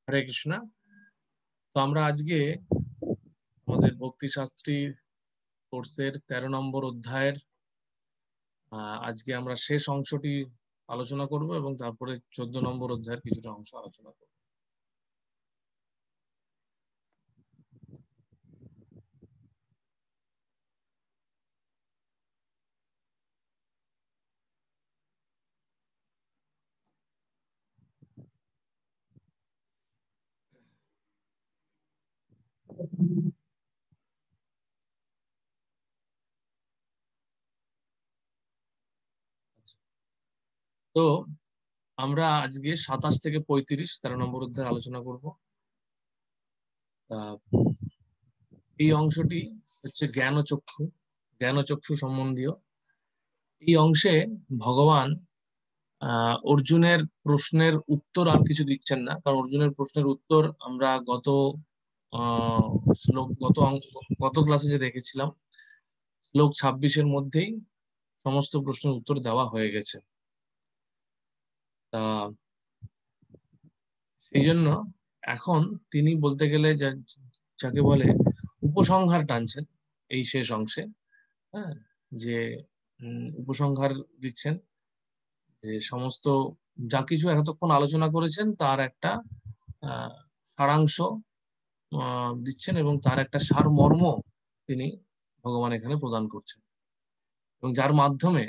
হরে কৃষ্ণ। তো আমরা আজকে আমাদের ভক্তি শাস্ত্রী কোর্সের 13 নম্বর অধ্যায়ের আজকে আমরা শেষ অংশটি আলোচনা করব এবং তারপরে 14 নম্বর অধ্যায়ের কিছুটা অংশ আলোচনা করব। তো আমরা আজকে 27 থেকে 35 13 নম্বর অধ্যায় আলোচনা করব। এই অংশটি হচ্ছে জ্ঞানচক্ষু সম্বন্ধীয়। এই অংশে ভগবান অর্জুনের প্রশ্নের উত্তর আর কিছু দিচ্ছেন না, কারণ অর্জুনের প্রশ্নের উত্তর আমরা শ্লোক গত ক্লাসে যে দেখেছিলাম শ্লোক 26-এর মধ্যেই সমস্ত প্রশ্নের উত্তর দেওয়া হয়ে গেছে। তা সেই জন্য এখন তিনি বলতে গেলে যাকে বলে উপসংহার টানছেন এই শেষ অংশে। হ্যাঁ, যে উপসংহার দিচ্ছেন যে সমস্ত যা কিছু এতক্ষণ আলোচনা করেছেন তার একটা সারাংশ দিচ্ছেন এবং তার একটা সারমর্ম তিনি ভগবান এখানে প্রদান করছেন, এবং যার মাধ্যমে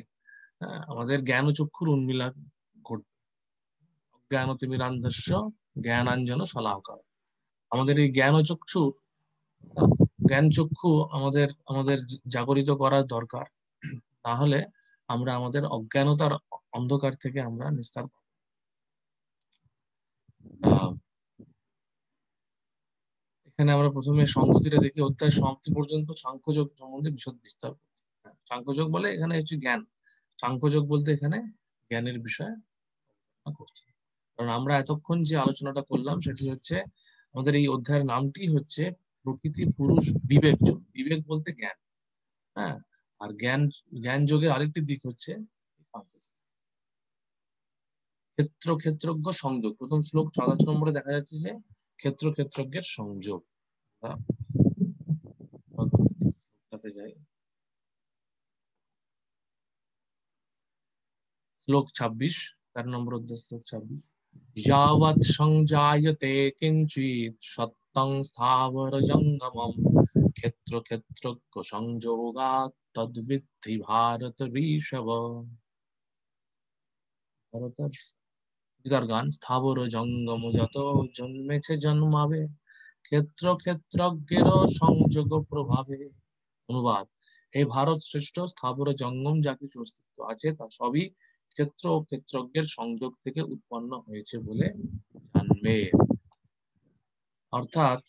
আমাদের জ্ঞানচক্ষুর উন্মিলন ঘটবে। অজ্ঞানতিমিরান্ধস্য জ্ঞানাঞ্জন শলাকার। আমাদের এই জ্ঞানচক্ষু আমাদের আমাদের জাগরিত করার দরকার, তাহলে আমরা আমাদের অজ্ঞানতার অন্ধকার থেকে আমরা নিস্তার পাবো। এখানে আমরা প্রথমে সংগতিটা দেখি। অধ্যায় সমাপ্তি পর্যন্ত সাংখ্যযোগ সম্বন্ধে বিশদ বিস্তার। সাংখ্যযোগ বলে এখানে হচ্ছে জ্ঞান। সাংখ্যযোগ বলতে এখানে জ্ঞানের বিষয়ে করছে। কারণ আমরা এতক্ষণ যে আলোচনাটা করলাম সেটি হচ্ছে আমাদের এই অধ্যায়ের নামটি হচ্ছে প্রকৃতি পুরুষ বিবেক যোগ। বিবেক বলতে জ্ঞান। হ্যাঁ, আর জ্ঞান যোগের আরেকটি দিক হচ্ছে ক্ষেত্র ক্ষেত্রজ্ঞ সংযোগ। প্রথম শ্লোক 27 নম্বরে দেখা যাচ্ছে যে ক্ষেত্র ক্ষেত্রজ্ঞের সংযোগ। যাই শ্লোক 26, 13 নম্বর অধ্যায় শ্লোক 26। যাবৎ সংজায়তে কিঞ্চিৎ সত্যং স্থাবর জঙ্গমম ক্ষেত্র ক্ষেত্রজ্ঞ সংযোগাৎ তদ্বিদ্ধি ভারত ঋষভ। ভারতের গান। স্থাবর জঙ্গম যত জন্মেছে জন্মাবে ক্ষেত্র ক্ষেত্রজ্ঞের সংযোগ প্রভাবে। অনুবাদ: হে ভারত শ্রেষ্ঠ, স্থাবর জঙ্গম যা কিছু অস্তিত্ব আছে তা সবই ক্ষেত্র ও ক্ষেত্রজ্ঞের সংযোগ থেকে উৎপন্ন হয়েছে বলে জানবে। অর্থাৎ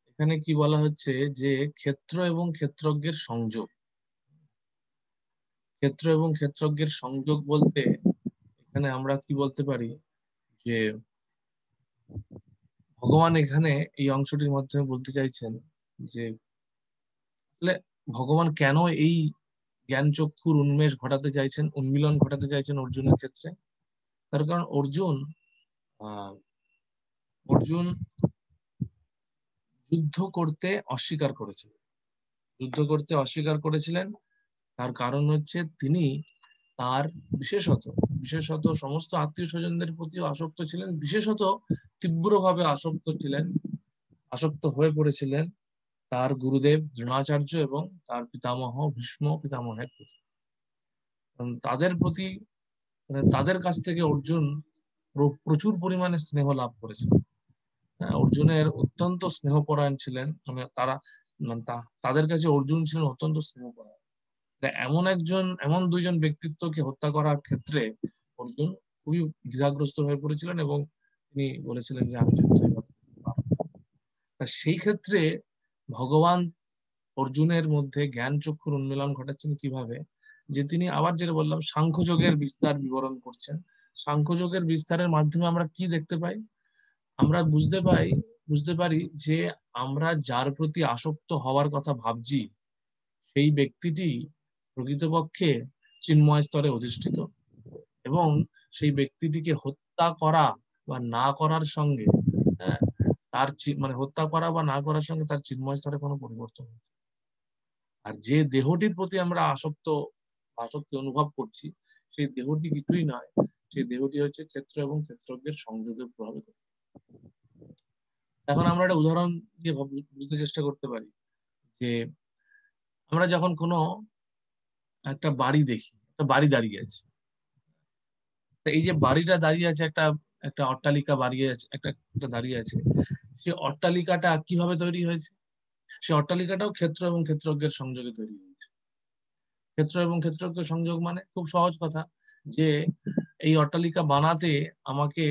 এখানে কি বলা হচ্ছে যে ক্ষেত্র এবং ক্ষেত্রজ্ঞের সংযোগ। ক্ষেত্র এবং ক্ষেত্রজ্ঞের সংযোগ বলতে এখানে আমরা কি বলতে পারি যে ভগবান এখানে এই অংশটির মাধ্যমে বলতে চাইছেন যে ভগবান কেন এই জ্ঞান চক্ষুর উন্মেষ ঘটাতে চাইছেন, উন্মিলন ঘটাতে চাইছেন অর্জুনের ক্ষেত্রে। তার কারণ অর্জুন যুদ্ধ করতে অস্বীকার করেছিলেন। তার কারণ হচ্ছে তিনি তার বিশেষত সমস্ত আত্মীয় স্বজনদের প্রতি আসক্ত ছিলেন, বিশেষত তীব্রভাবে আসক্ত হয়ে পড়েছিলেন তার গুরুদেব দ্রোণাচার্য এবং তার পিতামহ ভীষ্ম পিতামহের প্রতি। তাদের প্রতি তাদের কাছ থেকে অর্জুন প্রচুর পরিমাণে স্নেহ লাভ করেছেন। অর্জুনের অত্যন্ত স্নেহপরায়ণ ছিলেন, মানে তাদের কাছে অর্জুন ছিলেন অত্যন্ত স্নেহপরায়ণ। এমন দুইজন ব্যক্তিত্বকে হত্যা করার ক্ষেত্রে অর্জুন খুবই দ্বিধাগ্রস্ত হয়ে পড়েছিলেন এবং তিনি বলেছিলেন যে আমি যুদ্ধই করতে পারবো না। সেই ক্ষেত্রে ভগবান অর্জুনের মধ্যে জ্ঞান চক্ষুর উন্মিলন ঘটাচ্ছেন কিভাবে, যে তিনি আবার যেটা বললাম সাংখ্যযোগের বিস্তার বিবরণ করছেন। সাংখ্যযোগের বিস্তারের মাধ্যমে আমরা কি দেখতে পাই? আমরা বুঝতে পারি যে আমরা যার প্রতি আসক্ত হওয়ার কথা ভাবছি সেই ব্যক্তিটি প্রকৃতপক্ষে চিন্ময় স্তরে অধিষ্ঠিত এবং সেই ব্যক্তিটিকে হত্যা করা বা না করার সঙ্গে, হ্যাঁ, তার মানে হত্যা করা বা না করার সঙ্গে তার চিন্ময় স্তরে কোনো পরিবর্তন নেই। আর যে দেহটির প্রতি আমরা আসক্তি অনুভব করছি, সেই দেহটি কিছুই নয়, সেই দেহটি হচ্ছে ক্ষেত্র এবং ক্ষেত্রজ্ঞের সংযোগের প্রভাবে। এখন আমরা একটা উদাহরণ দিয়ে বুঝতে চেষ্টা করতে পারি যে আমরা যখন কোনো একটা বাড়ি দেখি, একটা বাড়ি দাঁড়িয়ে আছে, এই যে বাড়িটা দাঁড়িয়ে আছে, একটা একটা অট্টালিকা দাঁড়িয়ে আছে, একটা দাঁড়িয়ে আছে, সেই অট্টালিকাটা কিভাবে তৈরি হয়েছে? সেই অট্টালিকাটাও ক্ষেত্র এবং ক্ষেত্রজ্ঞের সংযোগে তৈরি হয়েছে। ক্ষেত্র এবং ক্ষেত্রজ্ঞ সংযোগ মানে খুব সহজ কথা, যে এই অট্টালিকা বানাতে আমাকে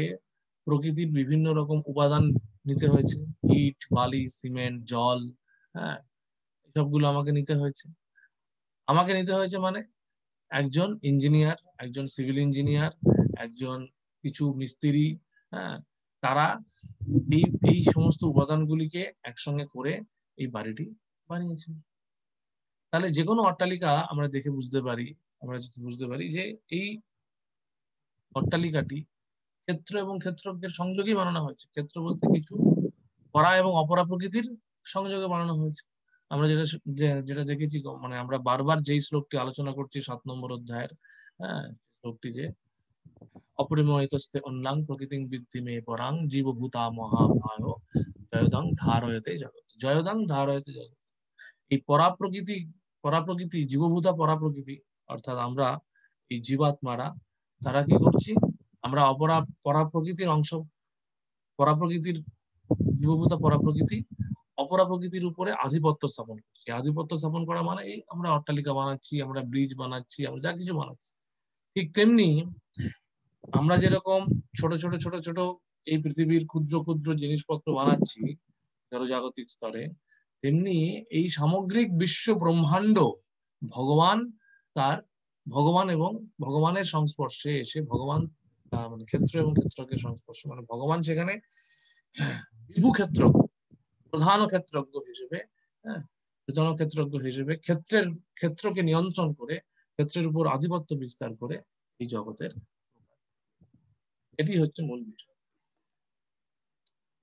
প্রকৃতির বিভিন্ন রকম উপাদান নিতে হয়েছে, ইট, বালি, সিমেন্ট, জল, হ্যাঁ, সবগুলো আমাকে নিতে হয়েছে। মানে একজন ইঞ্জিনিয়ার, একজন সিভিল ইঞ্জিনিয়ার, একজন কিছু মিস্ত্রি, হ্যাঁ, তারা এই এই সমস্ত উপাদানগুলিকে একসঙ্গে করে এই বাড়িটি বানিয়েছে। তাহলে যে কোনো অট্টালিকা আমরা দেখে বুঝতে পারি যে এই অট্টালিকাটি ক্ষেত্র এবং ক্ষেত্রজ্ঞের সংযোগেই বানানো হয়েছে। ক্ষেত্র বলতে কিছু পরা এবং অপরা প্রকৃতির সংযোগে বানানো হয়েছে। আমরা যেটা দেখেছি, মানে আমরা বারবার যেই শ্লোকটি আলোচনা করছি 7 নম্বর অধ্যায়ের, হ্যাঁ, শ্লোকটি যে অপরিময়তস্তে অন্যাং প্রকৃতিং বিদ্ধি মে পরাং জীবভূতা মহামায় জয়দাং ধারয়তে জগৎ, জয়দাং ধারয়তে জগৎ। এই পরাপ্রকৃতি জীবভূতা পরাপ্রকৃতি, অর্থাৎ আমরা এই জীবাত্মারা, তারা কি করছি? আমরা পরাপ্রকৃতির অংশ, পরাপ্রকৃতির জীবভূতা পরাপ্রকৃতি অপরা প্রকৃতির উপরে আধিপত্য স্থাপন করছি। আধিপত্য স্থাপন করা মানে এই আমরা অট্টালিকা বানাচ্ছি, আমরা ব্রিজ বানাচ্ছি, আমরা যা কিছু বানাচ্ছি, ঠিক তেমনি আমরা যেরকম ছোট ছোট ছোট ছোট এই পৃথিবীর ক্ষুদ্র ক্ষুদ্র জিনিসপত্র বানাচ্ছি জড়জাগতিক স্তরে, তেমনি এই সামগ্রিক বিশ্ব ব্রহ্মাণ্ড ভগবান এবং ভগবানের সংস্পর্শে এসে, ভগবান মানে ক্ষেত্র এবং ক্ষেত্রজ্ঞের সংস্পর্শ, মানে ভগবান সেখানে বিভু ক্ষেত্র, প্রধান ক্ষেত্রজ্ঞ হিসেবে, হ্যাঁ, প্রধান ক্ষেত্রজ্ঞ হিসেবে ক্ষেত্রকে নিয়ন্ত্রণ করে, ক্ষেত্রের উপর আধিপত্য বিস্তার করে এই জগতের, এটি হচ্ছে মূল বিষয়।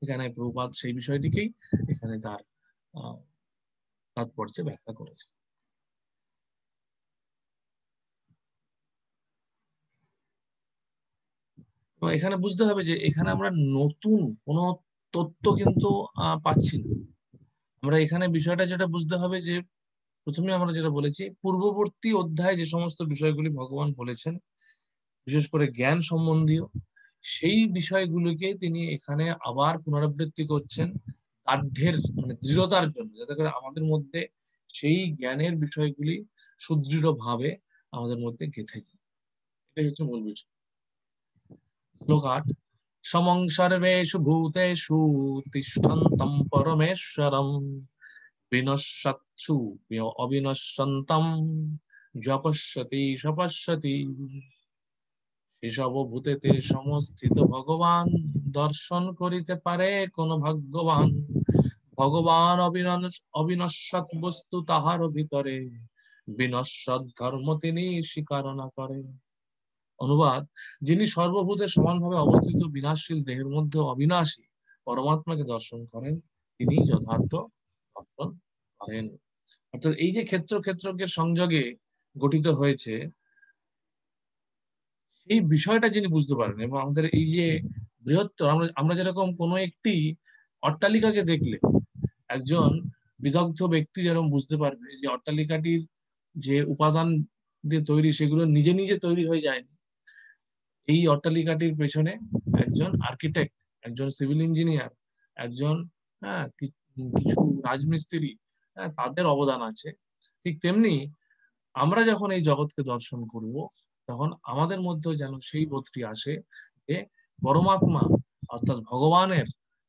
এখানে প্রভুপাদ সেই বিষয়টিকেই এখানে তার তাৎপর্যে ব্যাখ্যা করেছে। এখানে বুঝতে হবে যে এখানে আমরা নতুন কোন তত্ত্ব কিন্তু পাচ্ছি না। আমরা এখানে বিষয়টা যেটা বুঝতে হবে যে প্রথমে আমরা যেটা বলেছি, পূর্ববর্তী অধ্যায়ে যে সমস্ত বিষয়গুলি ভগবান বলেছেন, বিশেষ করে জ্ঞান সম্বন্ধীয়, সেই বিষয়গুলিকে তিনি এখানে আবার পুনরাবৃত্তি করছেন দার্ঢ্যের, মানে দৃঢ়তার জন্য, যাতে করে আমাদের মধ্যে সেই জ্ঞানের বিষয়গুলি সুদৃঢ় ভাবে আমাদের মধ্যে গেঁথে যায়। এটাই হচ্ছে মূল বিষয়। শ্লোক 8, সমং সর্বেষু ভূতেষু তিষ্ঠন্তং পরমেশ্বরম বিনশ্যৎসু অবিনশ্যন্তম যপশ্যতি সপশ্যতি। সেসব ভূতেতে সমস্থিত ভগবান দর্শন করিতে পারে কোন ভাগ্যবান। ভগবান অবিনশ্বর বস্তু তাহার ভিতরে, বিনশ্বর ধর্ম তিনি স্বীকার না করে। অনুবাদ: যিনি সর্বভূতে সমানভাবে অবস্থিত বিনাশশীল দেহের মধ্যে অবিনাশী পরমাত্মাকে দর্শন করেন, তিনি যথার্থ দর্শন করেন। অর্থাৎ এই যে ক্ষেত্রজ্ঞের সংযোগে গঠিত হয়েছে, এই বিষয়টা যিনি বুঝতে পারেন, এবং আমাদের এই যে বৃহত্তর, আমরা যেরকম কোনো একটি অট্টালিকাকে দেখলে একজন বিদগ্ধ ব্যক্তি যেরকম বুঝতে পারবে যে অট্টালিকাটির যে উপাদান দিয়ে তৈরি, সেগুলো নিজে নিজে তৈরি হয়ে যায়নি। এই অট্টালিকাটির পেছনে একজন আর্কিটেক্ট, একজন সিভিল ইঞ্জিনিয়ার, একজন, হ্যাঁ, কিছু রাজমিস্ত্রি, হ্যাঁ, তাদের অবদান আছে। ঠিক তেমনি আমরা যখন এই জগৎকে দর্শন করব, তখন আমাদের মধ্যে যেন সেই বোধটি আসে যে পরমাত্মা অর্থাৎ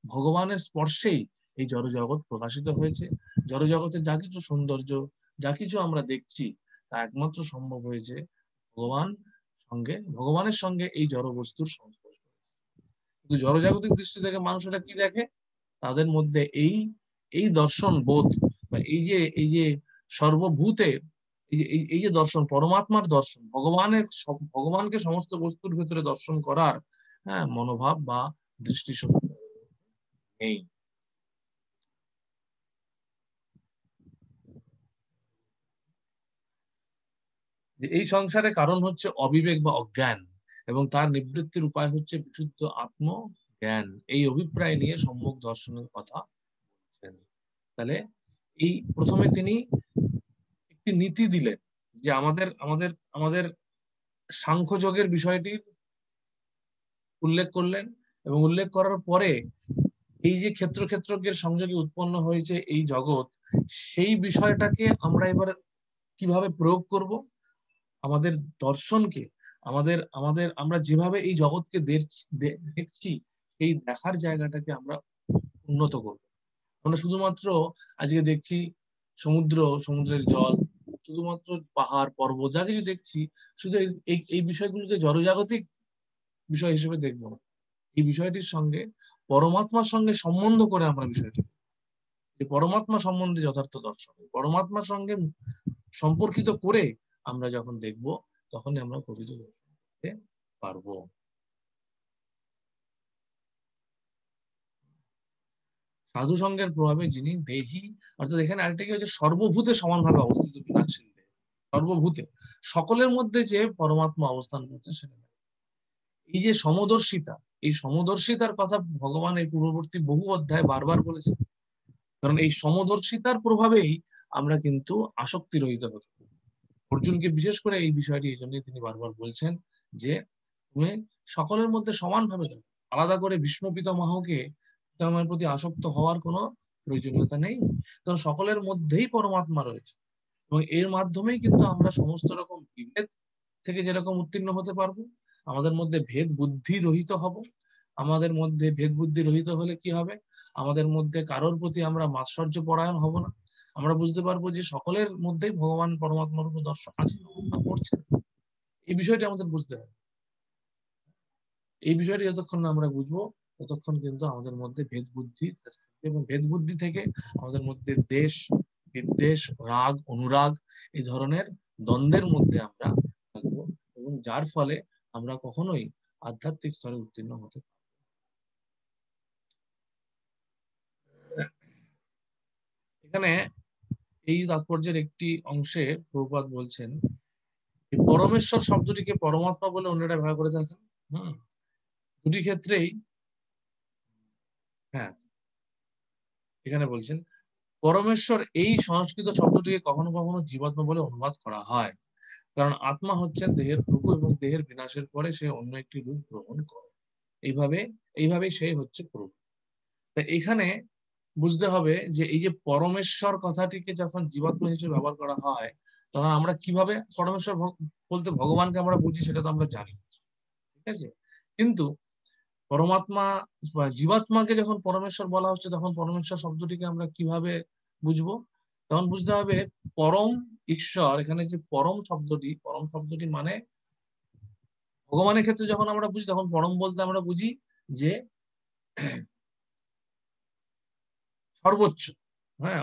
ভগবানের স্পর্শেই এই জড়জগৎ প্রকাশিত হয়েছে। জড়জগতের যা কিছু সৌন্দর্য, যা কিছু আমরা দেখছি, তা একমাত্র সম্ভব হয়েছে ভগবানের সঙ্গে এই জড় বস্তুর সংস্পর্শ। কিন্তু জড়জাগতিক দৃষ্টি থেকে মানুষেরা কি দেখে? তাদের মধ্যে এই দর্শন বোধ, বা এই যে সর্বভূতে এই যে দর্শন, পরমাত্মার দর্শন, ভগবানকে সমস্ত বস্তুর ভেতরে দর্শন করার মনোভাব বা দৃষ্টিশক্তি নেই। যে এই সংসারের কারণ হচ্ছে অবিবেক বা অজ্ঞান, এবং তার নিবৃত্তির উপায় হচ্ছে বিশুদ্ধ আত্মজ্ঞান। এই অভিপ্রায় নিয়ে সম্যক দর্শনের কথা বলছেন। তাহলে এই প্রথমে তিনি একটি নীতি দিলেন, যে আমাদের আমাদের আমাদের সাংখ্যযোগের বিষয়টি উল্লেখ করলেন, এবং উল্লেখ করার পরে এই যে ক্ষেত্রজ্ঞের সংযোগে উৎপন্ন হয়েছে এই জগৎ, সেই বিষয়টাকে আমরা এবার কিভাবে প্রয়োগ করব, আমাদের দর্শনকে, আমাদের আমাদের আমরা যেভাবে এই জগৎকে দেখছি, এই দেখার জায়গাটাকে আমরা উন্নত করব। আমরা শুধুমাত্র আজকে দেখছি সমুদ্রের জল, শুধুমাত্র পাহাড় পর্বত, যা কিছু দেখছি, শুধু এই বিষয়গুলোকে জড়জাগতিক বিষয় হিসেবে দেখবো না। এই বিষয়টির সঙ্গে পরমাত্মার সঙ্গে সম্বন্ধ করে আমরা বিষয়টি, এই পরমাত্মা সম্বন্ধে যথার্থ দর্শন, পরমাত্মার সঙ্গে সম্পর্কিত করে আমরা যখন দেখব, তখনই আমরা প্রকৃত দর্শন করতে পারবো। সাধু সঙ্গের প্রভাবে যিনি দেহি, অর্থাৎ এখানে আরেকটা কি হচ্ছে, সর্বভূতে সমানভাবে অবস্থিত বিনাশশীল দেহ, সর্বভূতে সকলের মধ্যে যে পরমাত্মা অবস্থান করছে সেটা। এই যে সমদর্শিতা, এই সমদর্শিতার কথা ভগবান এই পূর্ববর্তী বহু অধ্যায় বারবার বলেছেন। কারণ এই সমদর্শিতার প্রভাবেই আমরা কিন্তু আসক্তি রহিত হতে পারি। অর্জুনকে বিশেষ করে এই বিষয়টি এই জন্যই তিনি বারবার বলছেন যে তুমি সকলের মধ্যে সমানভাবে দেখো, আলাদা করে ভীষ্ম পিতামহকে পিতামহের প্রতি আসক্ত হওয়ার কোনো প্রয়োজনীয়তা নেই, কারণ সকলের মধ্যেই পরমাত্মা রয়েছে। এবং এর মাধ্যমেই কিন্তু আমরা সমস্ত রকম বিভেদ থেকে যেরকম উত্তীর্ণ হতে পারবো, আমাদের মধ্যে ভেদ বুদ্ধি রহিত হব। আমাদের মধ্যে ভেদ বুদ্ধি রহিত হলে কি হবে, আমাদের মধ্যে কারোর প্রতি আমরা মাৎসর্য পরায়ণ হব না। আমরা বুঝতে পারবো যে সকলের মধ্যেই ভগবান পরমাত্মার উপর দর্শন আছে, করছেন। এই বিষয়টি আমাদের বুঝতে হবে। এই বিষয়টি যতক্ষণ না আমরা বুঝবো, ততক্ষণ কিন্তু আমাদের মধ্যে ভেদ বুদ্ধি, এবং ভেদ বুদ্ধি থেকে আমাদের মধ্যে দেশ বিদ্বেষ, রাগ অনুরাগ, এই ধরনের দ্বন্দ্বের মধ্যে আমরা থাকবো, এবং যার ফলে আমরা কখনোই আধ্যাত্মিক স্তরে উত্তীর্ণ হতে পারবো। এখানে এই তাৎপর্যের একটি অংশে প্রভুপাদ বলছেন, পরমেশ্বর শব্দটিকে পরমাত্মা বলে অন্যরা ব্যবহার করে থাকেন। দুটি ক্ষেত্রেই হ্যাঁ, এখানে বলছেন পরমেশ্বর এই সংস্কৃত শব্দটিকে কখনো কখনো জীবাত্মা বলে অনুবাদ করা হয়, কারণ আত্মা হচ্ছেন দেহের প্রভু, এবং দেহের বিনাশের পরে সে অন্য একটি রূপ গ্রহণ করে। এইভাবে সে হচ্ছে প্রভু। তা এখানে বুঝতে হবে যে এই যে পরমেশ্বর কথাটিকে যখন জীবাত্মা হিসেবে ব্যবহার করা হয়, তখন আমরা কিভাবে পরমেশ্বর বলতে ভগবানকে আমরা বুঝি, সেটা তো আমরা জানি, ঠিক আছে। কিন্তু পরমাত্মা বা জীবাত্মাকে যখন পরমেশ্বর বলা হচ্ছে, তখন পরমেশ্বর শব্দটিকে আমরা কিভাবে বুঝবো? তখন বুঝতে হবে পরম ঈশ্বর, এখানে যে পরম শব্দটি মানে ভগবানের ক্ষেত্রে যখন আমরা বুঝি, তখন পরম বলতে আমরা বুঝি যে সর্বোচ্চ,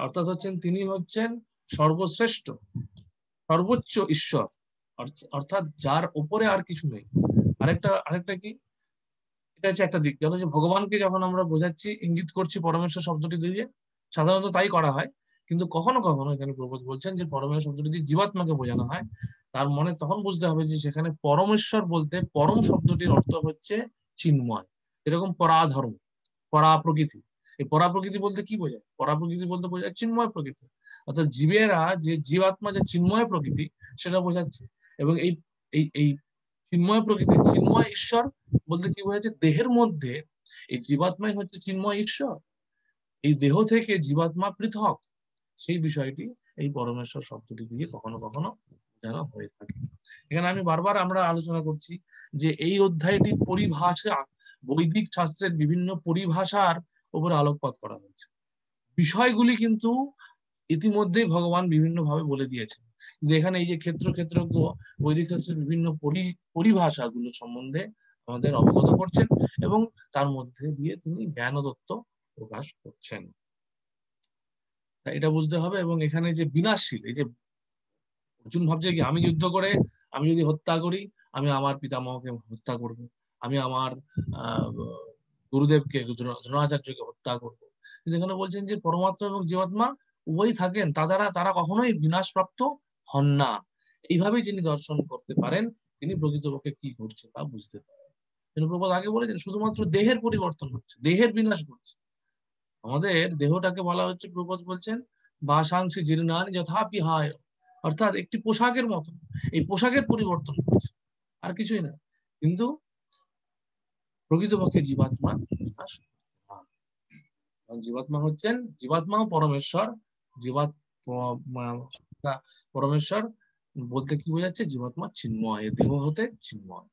অর্থাৎ তিনি হচ্ছেন সর্বশ্রেষ্ঠ, সর্বোচ্চ ঈশ্বর, অর্থাৎ যার উপরে আর কিছু নেই। আরেকটা কি, এটা হচ্ছে একটা দিক, যত যে ভগবানকে যখন আমরা বোঝাচ্ছি, ইঙ্গিত করছি পরমেশ্বর শব্দটি দিয়ে, সাধারণত তাই করা হয়। কিন্তু কখনো কখনো এখানে প্রভু বলছেন যে পরমেশ্বর শব্দটি দিয়ে জীবাত্মাকে বোঝানো হয়। তার মনে তখন বুঝতে হবে যে সেখানে পরমেশ্বর বলতে পরম শব্দটির অর্থ হচ্ছে চিন্ময়। এরকম পরাধর্ম, পরা প্রকৃতি। এই পরা প্রকৃতি বলতে কি বোঝায়? পরা প্রকৃতি বলতে বোঝায় চিন্ময় প্রকৃতি, অর্থাৎ জীবেরা যে জীবাত্মা যে চিন্ময় প্রকৃতি, সেটা বোঝাচ্ছে। এবং এই এই এই চিন্ময় প্রকৃতি, চিন্ময় ঈশ্বর বলতে কি বোঝাচ্ছে, দেহের মধ্যে এই জীবাত্মাই হচ্ছে চিন্ময় ঈশ্বর, এই দেহ থেকে জীবাত্মা পৃথক, সেই বিষয়টি এই পরমেশ্বর শব্দটি দিয়ে কখনো কখনো বোঝানো হয়ে থাকে। এখানে আমি বারবার আমরা আলোচনা করছি যে এই অধ্যায়টি পরিভাষা, বৈদিক শাস্ত্রের বিভিন্ন পরিভাষার উপরে আলোকপাত করা হয়েছে। বিষয়গুলি কিন্তু ইতিমধ্যেই ভগবান বিভিন্ন ভাবে বলে দিয়েছেন, যে এখানে এই যে ক্ষেত্রজ্ঞ বৈদিক শাস্ত্রের বিভিন্ন পরিভাষাগুলো সম্বন্ধে আমাদের অবগত করছেন, এবং তার মধ্যে দিয়ে তিনি জ্ঞানতত্ত্ব প্রকাশ করছেন। এটা বুঝতে হবে। এবং এখানে যে বিনাশশীল, এই যে অর্জুন ভাবছে কি আমি যুদ্ধ করে আমি যদি হত্যা করি, আমি আমার পিতামহকে হত্যা করব, আমি আমার আহ গুরুদেবকে দ্রোণাচার্যকে হত্যা করব। যেখানে বলছেন যে পরমাত্মা এবং জীবাত্মা উভয়ই থাকেন, তারা কখনোই বিনাশপ্রাপ্ত হন না। এইভাবেই যিনি দর্শন করতে পারেন তিনি প্রকৃতপক্ষে কি ঘটছে তা বুঝতে পারেন। প্রভুপাদ আগে বলেছেন শুধুমাত্র দেহের পরিবর্তন হচ্ছে, দেহের বিনাশ ঘটছে। আমাদের দেহটাকে বলা হচ্ছে, প্রভুপাদ বলছেন বাসাংশী জীর্ণানি যথাপি হায়, অর্থাৎ একটি পোশাকের মতো এই পোশাকের পরিবর্তন হচ্ছে, আর কিছুই না। কিন্তু প্রকৃতপক্ষে জীবাত্মা বিনাশ হয় না। কারণ জীবাত্মা হচ্ছেন, জীবাত্মাও পরমেশ্বর। জীবাত্মা পরমেশ্বর বলতে কি বোঝাচ্ছে, জীবাত্মা চিন্ময়, দেহ হতে চিন্ময়।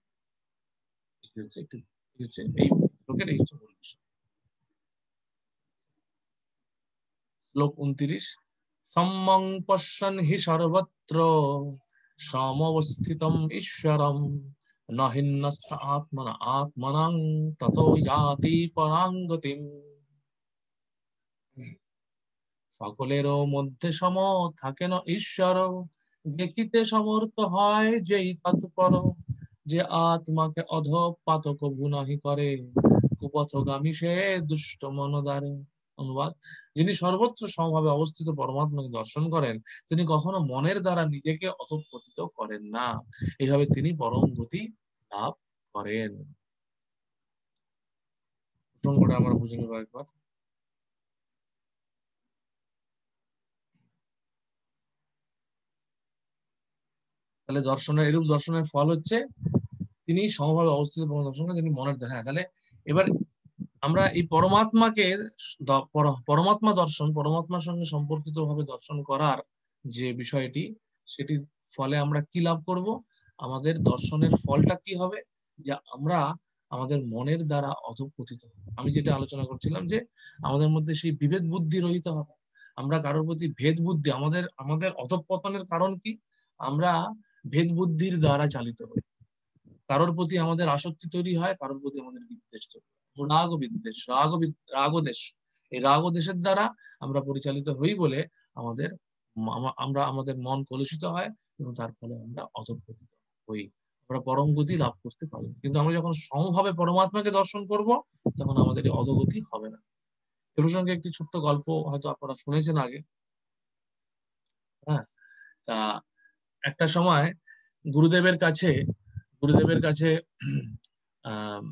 এই হচ্ছে একটি, হচ্ছে এই শ্লোকের এই হচ্ছে মূল বিষয়। শ্লোক 29, সম্যং পশ্যন হি সর্বত্র সমবস্থিতম ঈশ্বরম নহিন্নস্ত আত্মনা আত্মনাং ততো যাতি পরাং গতিম। সকলেরও মধ্যে সম থাকেন ঈশ্বর, দেখিতে সমর্থ হয় যেই তৎপর, যে আত্মাকে অধঃপাত কভু নাহি করে, কুপথগামী সে দুষ্ট মনদারে। অনুবাদ, যিনি সর্বত্র সমভাবে অবস্থিত পরমাত্মাকে দর্শন করেন, তিনি কখনো মনের দ্বারা নিজেকে অধঃপতিত করেন না। এইভাবে তিনি পরম গতি লাভ করেন। প্রসঙ্গটা আমরা বুঝে নেব একবার। তাহলে দর্শনের, এরূপ দর্শনের ফল হচ্ছে তিনি সমভাবে অবস্থিত পরম দর্শন করেন, তিনি মনের দ্বারা। হ্যাঁ, তাহলে এবার আমরা এই পরমাত্মাকে পরমাত্মা দর্শন, পরমাত্মার সঙ্গে সম্পর্কিত ভাবে দর্শন করার যে বিষয়টি, সেটি ফলে আমরা কি লাভ করব, আমাদের দর্শনের ফলটা কি হবে, যে আমরা আমাদের মনের দ্বারা অধঃপতিত হব। আমি যেটা আলোচনা করছিলাম যে আমাদের মধ্যে সেই বিভেদ বুদ্ধি রহিত হবে। আমরা কারোর প্রতি ভেদ বুদ্ধি, আমাদের আমাদের অধঃপতনের কারণ কি, আমরা ভেদ বুদ্ধির দ্বারা চালিত হই। কারোর প্রতি আমাদের আসক্তি তৈরি হয়, কারোর প্রতি আমাদের বিদ্বেষ তৈরি হয়। রাগ বিদ্বেষ, রাগদেশ, এই রাগদেশের দ্বারা আমরা পরিচালিত হই বলে আমাদের আমরা আমাদের মন কলুষিত হয়, এবং তার ফলে আমরা অধঃপতিত হই, আমরা পরম গতি লাভ করতে পারি। কিন্তু আমরা যখন সমভাবে পরমাত্মাকে দর্শন করব, তখন আমাদের এই অধোগতি হবে না। এ প্রসঙ্গে একটি ছোট্ট গল্প হয়তো আপনারা শুনেছেন আগে। হ্যাঁ, তা একটা সময় গুরুদেবের কাছে গুরুদেবের কাছে আহ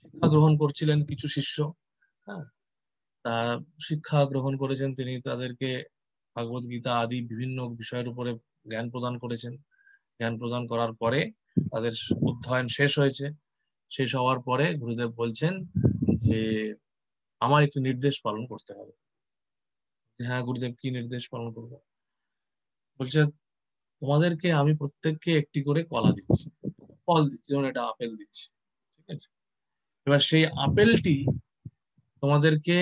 শিক্ষা গ্রহণ করছিলেন কিছু শিষ্য। হ্যাঁ, তা শিক্ষা গ্রহণ করেছেন তিনি, তাদেরকে ভগবত গীতা আদি বিভিন্ন বিষয়ের উপরে জ্ঞান প্রদান করেছেন। জ্ঞান প্রদান করার পরে তাদের অধ্যয়ন শেষ হয়েছে। শেষ হওয়ার পরে গুরুদেব বলছেন যে আমার একটি নির্দেশ পালন করতে হবে। হ্যাঁ গুরুদেব, কি নির্দেশ পালন করবো? বলছে তোমাদেরকে আমি প্রত্যেককে একটি করে কলা দিচ্ছি, ফল দিচ্ছি, যেমন এটা আপেল দিচ্ছি, ঠিক আছে? এবার সেই আপেলটি তোমাদেরকে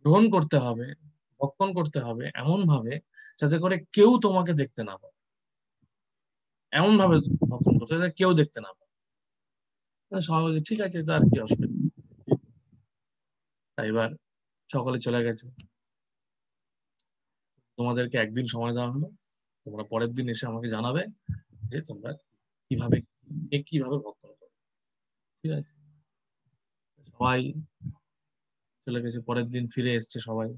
গ্রহণ করতে হবে, ভক্ষণ করতে হবে এমন ভাবে যাতে করে কেউ তোমাকে দেখতে না পায়, এমন ভাবে ভক্ষণ করতে হবে যাতে কেউ দেখতে না পায়। সবাই বলছে ঠিক আছে, তো আর কি অসুবিধা। তাই এবার সকলে চলে গেছে। তোমাদেরকে একদিন সময় দেওয়া হলো, তোমরা পরের দিন এসে আমাকে জানাবে যে তোমরা কিভাবে, কিভাবে ভক্ষণ করো। ঠিক আছে, সবাই চলে গেছে। পরের দিন ফিরে এসছে সবাই,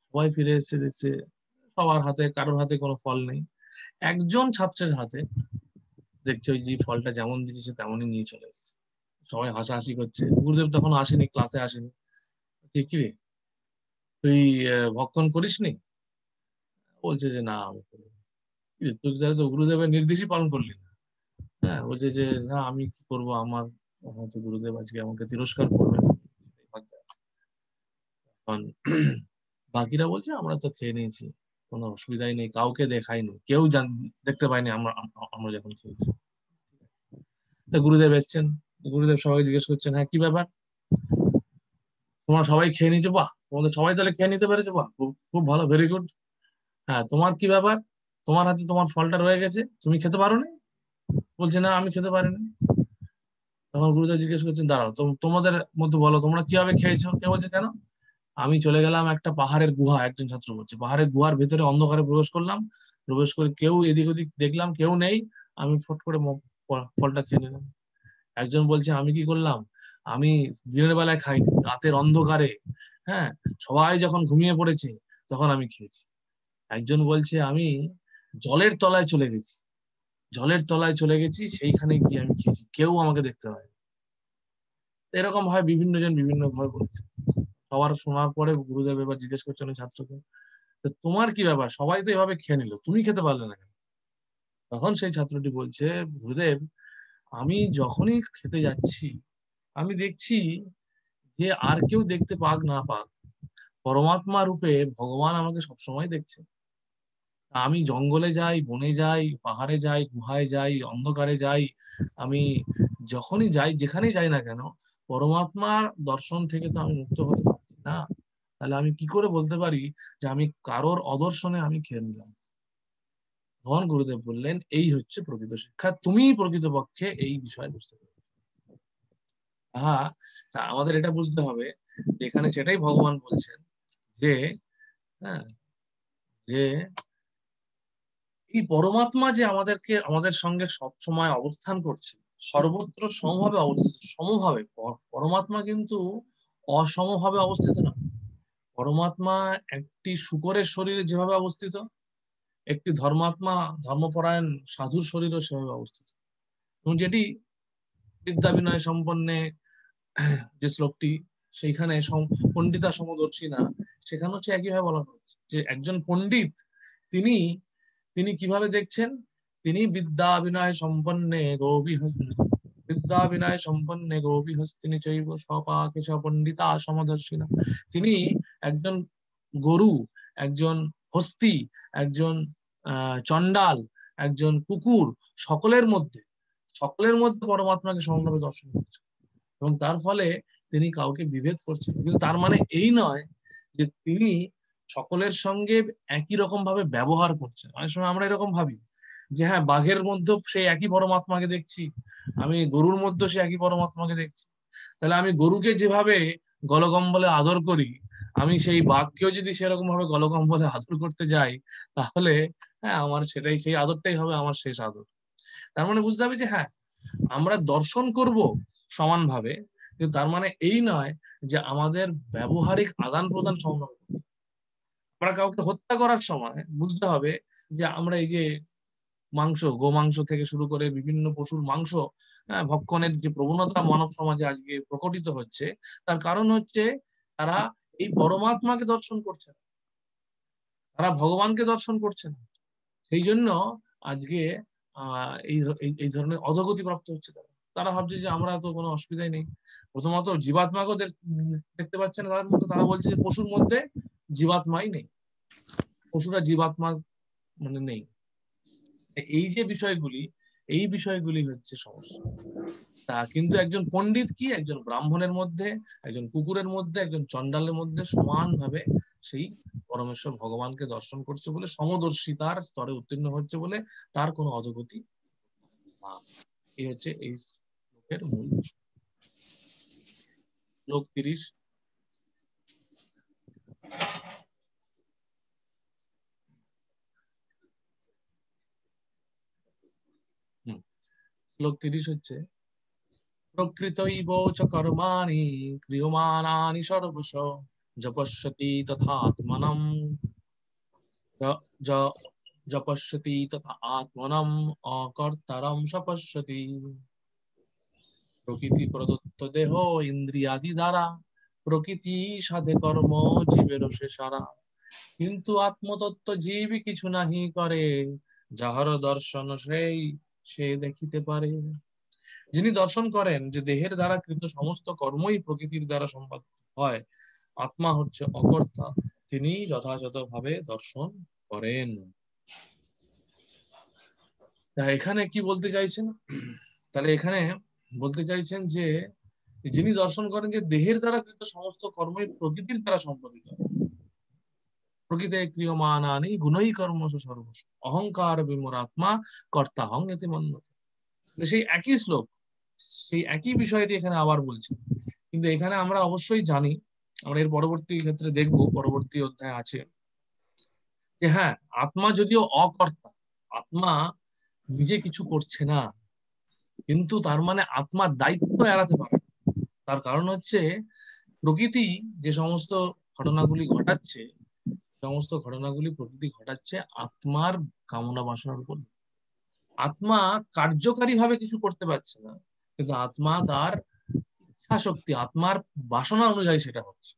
সবাই ফিরে এসছে, দেখছে সবার হাতে, কারোর হাতে কোনো ফল নেই। একজন ছাত্রের হাতে দেখছে ওই যে ফলটা যেমন দিচ্ছে সে তেমনই নিয়ে চলে এসেছে। সবাই হাসাহাসি করছে, গুরুদেব তখন আসেনি, ক্লাসে আসেনি। ঠিক রে, তুই ভক্ষণ করিসনি? বলছে যে না আমি করিনি। কি রে, তুই তাহলে তো গুরুদেবের নির্দেশই পালন করলি না। হ্যাঁ, বলছে যে না আমি কি করবো, আমার হয়তো গুরুদেব আজকে আমাকে তিরস্কার করবেন। তখন বাকিরা বলছে আমরা তো খেয়ে নিয়েছি, কোনো অসুবিধাই নেই, কাউকে দেখাইনি, কেউ দেখতে পাইনি আমরা আমরা যখন খেয়েছি। তা গুরুদেব এসছেন, গুরুদেব সবাই জিজ্ঞেস করছেন হ্যাঁ কি ব্যাপার, তোমরা সবাই খেয়ে নিয়েছো, বাহ, তোমাদের সবাই তাহলে খেয়ে নিতে পেরেছো, বাহ, খুব খুব ভালো, ভেরি গুড। হ্যাঁ, তোমার কি ব্যাপার, তোমার হাতে তোমার ফলটা রয়ে গেছে, তুমি খেতে পারোনি? বলছে না আমি খেতে পারিনি। তখন গুরুদেব জিজ্ঞেস করছেন দাঁড়াও, তোমাদের মধ্যে বলো তোমরা কিভাবে খেয়েছো। কে বলছে কেন? আমি চলে গেলাম একটা পাহাড়ের গুহা, একজন ছাত্র বলছে পাহাড়ের গুহার ভেতরে অন্ধকারে প্রবেশ করলাম, প্রবেশ করে কেউ এদিক ওদিক দেখলাম কেউ নেই, আমি ফট করে ফলটা খেয়ে নিলাম। একজন বলছে আমি কি করলাম, আমি দিনের বেলায় খাইনি, রাতের অন্ধকারে, হ্যাঁ, সবাই যখন ঘুমিয়ে পড়েছে তখন আমি খেয়েছি। একজন বলছে আমি জলের তলায় চলে গেছি, জলের তলায় চলে গেছি, সেইখানে গিয়ে আমি খেয়েছি, কেউ আমাকে দেখতে পায়। এরকম হয়, বিভিন্ন জন বিভিন্ন ভাবে বলেছে। সবার শোনার পরে গুরুদেব এবার জিজ্ঞেস করছেন ওই ছাত্রকে, "তো তোমার কি ব্যাপার, সবাই তো এভাবে খেয়ে নিল, তুমি খেতে পারলে না কেন?" তখন সেই ছাত্রটি বলছে, গুরুদেব, আমি যখনই খেতে যাচ্ছি আমি দেখছি যে আর কেউ দেখতে পাক না পাক, পরমাত্মা রূপে ভগবান আমাকে সবসময় দেখছে। আমি জঙ্গলে যাই, বনে যাই, পাহাড়ে যাই, গুহায় যাই, অন্ধকারে যাই, আমি যখনই যাই, যেখানেই যাই না কেন, পরমাত্মার দর্শন থেকে তো আমি মুক্ত হতে পারছি না। তাহলে আমি কি করে বলতে পারি যে আমি কারোর অদর্শনে আমি খেয়ে নিলাম? তখন গুরুদেব বললেন, এই হচ্ছে প্রকৃত শিক্ষা, তুমি প্রকৃতপক্ষে এই বিষয় বুঝতে পারবে। হ্যাঁ, তা আমাদের এটা বুঝতে হবে যে এখানে সেটাই ভগবান বলছেন যে, হ্যাঁ, যে এই পরমাত্মা যে আমাদেরকে, আমাদের সঙ্গে সব সময় অবস্থান করছে, সর্বত্র সমভাবে অবস্থিত, সমভাবে, পরমাত্মা কিন্তু অসমভাবে অবস্থিত না। পরমাত্মা একটি শূকরের শরীরে যেভাবে অবস্থিত, একটি ধর্মাত্মা, ধর্মপরায়ণ সাধুর শরীরও সেভাবে অবস্থিত। এবং যেটি বিদ্যা বিনয় সম্পন্নে যে শ্লোকটি, সেইখানে পণ্ডিতা সমদর্শী না, সেখানে হচ্ছে একইভাবে বলা হচ্ছে যে একজন পণ্ডিত তিনি তিনি কিভাবে দেখছেন, তিনি বিদ্যা বিনয় সম্পন্নে বিদ্যা বিনয় সম্পন্নে গোবিহস্তিনি চৈব স্বপাকেশ পণ্ডিতা সমদর্শিনা। তিনি একজন গরু, একজন হস্তি, একজন চণ্ডাল, একজন কুকুর, সকলের মধ্যে, সকলের মধ্যে পরমাত্মাকে সমানভাবে দর্শন করছেন, এবং তার ফলে তিনি কাউকে বিভেদ করছেন। কিন্তু তার মানে এই নয় যে তিনি সকলের সঙ্গে একই রকম ভাবে ব্যবহার করছেন। অনেক সময় আমরা এরকম ভাবি যে হ্যাঁ, বাঘের মধ্যে সেই একই পরমাত্মাকে দেখছি, আমি গরুর মধ্যে সে একই পরমাত্মাকে দেখছি। তাহলে আমি গরুকে যেভাবে গলকম্বলে আদর করি, আমি সেই বাঘকেও যদি সেরকম ভাবে গলকম্বলে আদর করতে যাই, তাহলে হ্যাঁ, আমার সেটাই, সেই আদরটাই হবে আমার শেষ আদর। তার মানে বুঝতে হবে যে হ্যাঁ, আমরা দর্শন করব সমানভাবে, কিন্তু তার মানে এই নয় যে আমাদের ব্যবহারিক আদান প্রদান সমান হবে। আমরা কাউকে হত্যা করার সময় বুঝতে হবে যে আমরা এই যে মাংস, গোমাংস থেকে শুরু করে বিভিন্ন পশুর মাংস ভক্ষণের যে প্রবণতা মানব সমাজে আজকে প্রকটিত হচ্ছে, তার কারণ হচ্ছে তারা এই পরমাত্মাকে দর্শন করছে না, তারা ভগবানকে দর্শন করছে না। সেই জন্য আজকে এই এই ধরনের অধোগতি প্রাপ্ত হচ্ছে। তারা তারা ভাবছে যে আমরা তো কোনো অসুবিধাই নেই। প্রথমত জীবাত্মাকেও দেখতে পাচ্ছে না তাদের মধ্যে, তারা বলছে যে পশুর মধ্যে জীবাত্মাই নেই, পশুরা জীবাত্মা মানে নেই। এই যে বিষয়গুলি, এই বিষয়গুলি হচ্ছে সমস্যা। তা কিন্তু একজন পণ্ডিত কি একজন ব্রাহ্মণের মধ্যে, একজন কুকুরের মধ্যে, একজন চণ্ডালের মধ্যে সমানভাবে সেই পরমেশ্বর ভগবানকে দর্শন করছে বলে, সমদর্শিতার স্তরে উত্তীর্ণ হচ্ছে বলে তার কোনো অধোগতি না। এই হচ্ছে এই শ্লোকের মূল বিষয়। শ্লোক 30। শ্লোক 30 হচ্ছে, প্রকৃতৈব চ কর্মাণি ক্রিয়মাণানি সর্বশ যপশ্যতি তথাত্মনম যপশ্যতি তথা আত্মনম অকর্তারম সপশ্যতি। প্রকৃতি প্রদত্ত দেহ ইন্দ্রিয়াদি দ্বারা প্রকৃতি সাধে কর্ম জীবের সে সারা, কিন্তু আত্মতত্ত্ব জীব কিছু নাহি করে, যাহার দর্শন সেই সে দেখিতে পারে। যিনি দর্শন করেন যে দেহের দ্বারা কৃত সমস্ত কর্মই প্রকৃতির দ্বারা সম্পাদিত হয়, আত্মা হচ্ছে অকর্তা, তিনি যথাযথভাবে দর্শন করেন। তা এখানে কি বলতে চাইছেন? তাহলে এখানে বলতে চাইছেন যে যিনি দর্শন করেন যে দেহের দ্বারা কৃত সমস্ত কর্মই প্রকৃতির দ্বারা সম্পাদিত হয়, প্রকৃতে ক্রিয়মাণানি গুণই কর্মসু সর্বস্ব অহংকার বিমূঢ়াত্মা কর্তাহং ইতি মন্যতে। সেই একই শ্লোক, সেই একই বিষয়টি এখানে আবার বলছে। কিন্তু এখানে আমরা অবশ্যই জানি, আমরা এর পরবর্তী ক্ষেত্রে দেখবো, পরবর্তী অধ্যায় আছে যে হ্যাঁ, আত্মা যদিও অকর্তা, আত্মা নিজে কিছু করছে না, কিন্তু তার মানে আত্মার দায়িত্ব এড়াতে পারে না। তার কারণ হচ্ছে প্রকৃতি যে সমস্ত ঘটনাগুলি ঘটাচ্ছে, সমস্ত ঘটনাগুলি প্রকৃতি ঘটাচ্ছে আত্মার কামনা বাসনার উপর। আত্মা কার্যকারী ভাবে কিছু করতে পারছে না, কিন্তু আত্মা তার ইচ্ছা শক্তি, আত্মার বাসনা অনুযায়ী সেটা হচ্ছে।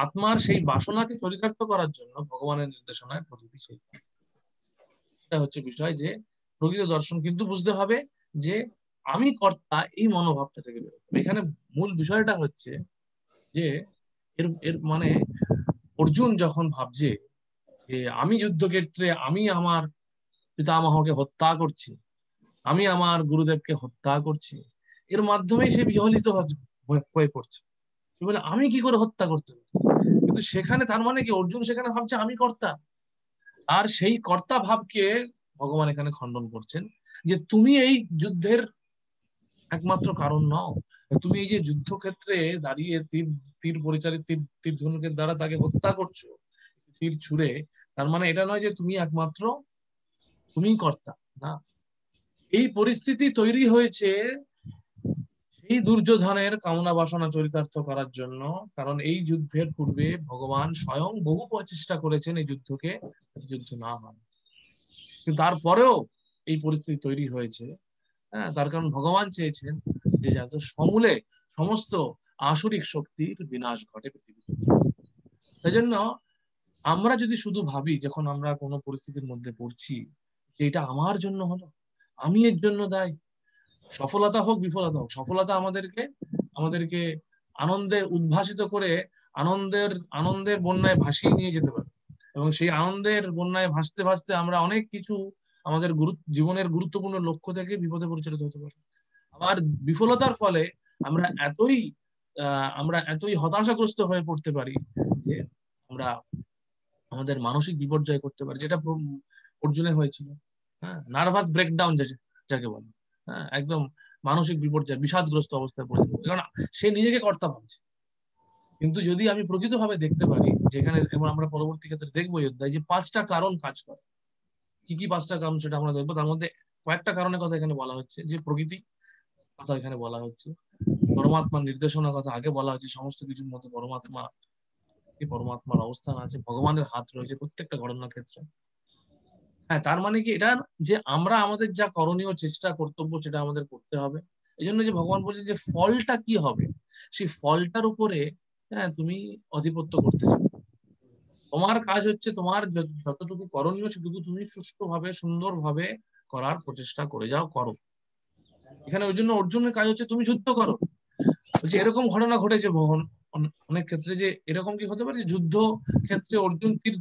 আত্মার সেই বাসনাকে চরিতার্থ করার জন্য ভগবানের নির্দেশনায় প্রকৃতি সেই, এটা হচ্ছে বিষয় যে প্রকৃত দর্শন কিন্তু বুঝতে হবে যে আমি কর্তা, এই মনোভাবটা থেকে বেরোবে। এখানে মূল বিষয়টা হচ্ছে যে এর এর মানে অর্জুন যখন ভাবছে যে আমি যুদ্ধক্ষেত্রে আমি আমার পিতামহকে হত্যা করছি, আমি আমার গুরুদেবকে হত্যা করছি, এর মাধ্যমেই সে বিহলিত হয়ে পড়ছে। সে বলে আমি কি করে হত্যা করতে পারি? কিন্তু সেখানে তার মানে কি, অর্জুন সেখানে ভাবছে আমি কর্তা, আর সেই কর্তা ভাবকে ভগবান এখানে খণ্ডন করছেন যে তুমি এই যুদ্ধের একমাত্র কারণ নও। তুমি এই যে যুদ্ধক্ষেত্রে দাঁড়িয়ে তীর তীর পরিচালিত তীর ধনুকের দ্বারা তাকে হত্যা করছো, তীর ছুড়ে, তার মানে এটা নয় যে তুমি একমাত্র তুমি কর্তা, না। এই পরিস্থিতি তৈরি হয়েছে সেই দুর্যোধনের কামনা বাসনা চরিতার্থ করার জন্য, কারণ এই যুদ্ধের পূর্বে ভগবান স্বয়ং বহু প্রচেষ্টা করেছেন এই যুদ্ধকে যুদ্ধ না হয়, কিন্তু তারপরেও এই পরিস্থিতি তৈরি হয়েছে। হ্যাঁ, তার কারণ ভগবান চেয়েছেন যে যাতে সমূলে সমস্ত আসরিক শক্তির বিনাশ ঘটে পৃথিবীতে। তাই জন্য আমরা যদি শুধু ভাবি যখন আমরা কোনো পরিস্থিতির মধ্যে পড়ছি যে এটা আমার জন্য হলো, আমি এর জন্য দায়ী, সফলতা হোক বিফলতা হোক, সফলতা আমাদেরকে আমাদেরকে আনন্দে উদ্ভাসিত করে আনন্দের আনন্দের বন্যায় ভাসিয়ে নিয়ে যেতে পারে, এবং সেই আনন্দের বন্যায় ভাসতে ভাসতে আমরা অনেক কিছু আমাদের জীবনের গুরুত্বপূর্ণ লক্ষ্য থেকে বিপদে পরিচালিত হতে পারি। আবার বিফলতার ফলে আমরা আমরা এতই হতাশাগ্রস্ত হয়ে পড়তে পারি যে আমরা আমাদের মানসিক বিপর্যয় করতে পারি, যেটা অর্জুনে হয়েছিল। হ্যাঁ, নার্ভাস ব্রেকডাউন যাকে বলে, হ্যাঁ, একদম মানসিক বিপর্যয়, বিষাদগ্রস্ত অবস্থায় পড়ে যাবে, কারণ সে নিজেকে কর্তা ভাবছে। কিন্তু যদি আমি প্রকৃতভাবে দেখতে পারি, যেখানে এবং আমরা পরবর্তী ক্ষেত্রে দেখবো অধ্যায় যে 5টা কারণ কাজ করে, কি কি 5টা কারণ সেটা আমরা দেখবো। তার মধ্যে কয়েকটা কারণের কথা এখানে বলা হচ্ছে, যে প্রকৃতি কথা এখানে বলা হচ্ছে, পরমাত্মার নির্দেশনার কথা আগে বলা হচ্ছে, সমস্ত কিছুর মধ্যে পরমাত্মার অবস্থান আছে, ভগবানের হাত রয়েছে প্রত্যেকটা ঘটনার ক্ষেত্রে। হ্যাঁ, তার মানে কি এটা যে আমরা আমাদের যা করণীয় চেষ্টা কর্তব্য সেটা আমাদের করতে হবে। এই জন্য যে ভগবান বলছে যে ফলটা কি হবে, সেই ফলটার উপরে হ্যাঁ তুমি আধিপত্য করতে চাও। তোমার কাজ হচ্ছে তোমার যতটুকু করণীয় সেটুকু তুমি সুষ্ঠুভাবে সুন্দরভাবে করার প্রচেষ্টা করে যাও, করো। এখানে ওই জন্য অর্জুনের কাজ হচ্ছে তুমি যুদ্ধ করো। বলছে এরকম ঘটনা ঘটেছে অনেক ক্ষেত্রে, যে এরকম কি হতে পারে যে যুদ্ধ ক্ষেত্রে অর্জুন তীর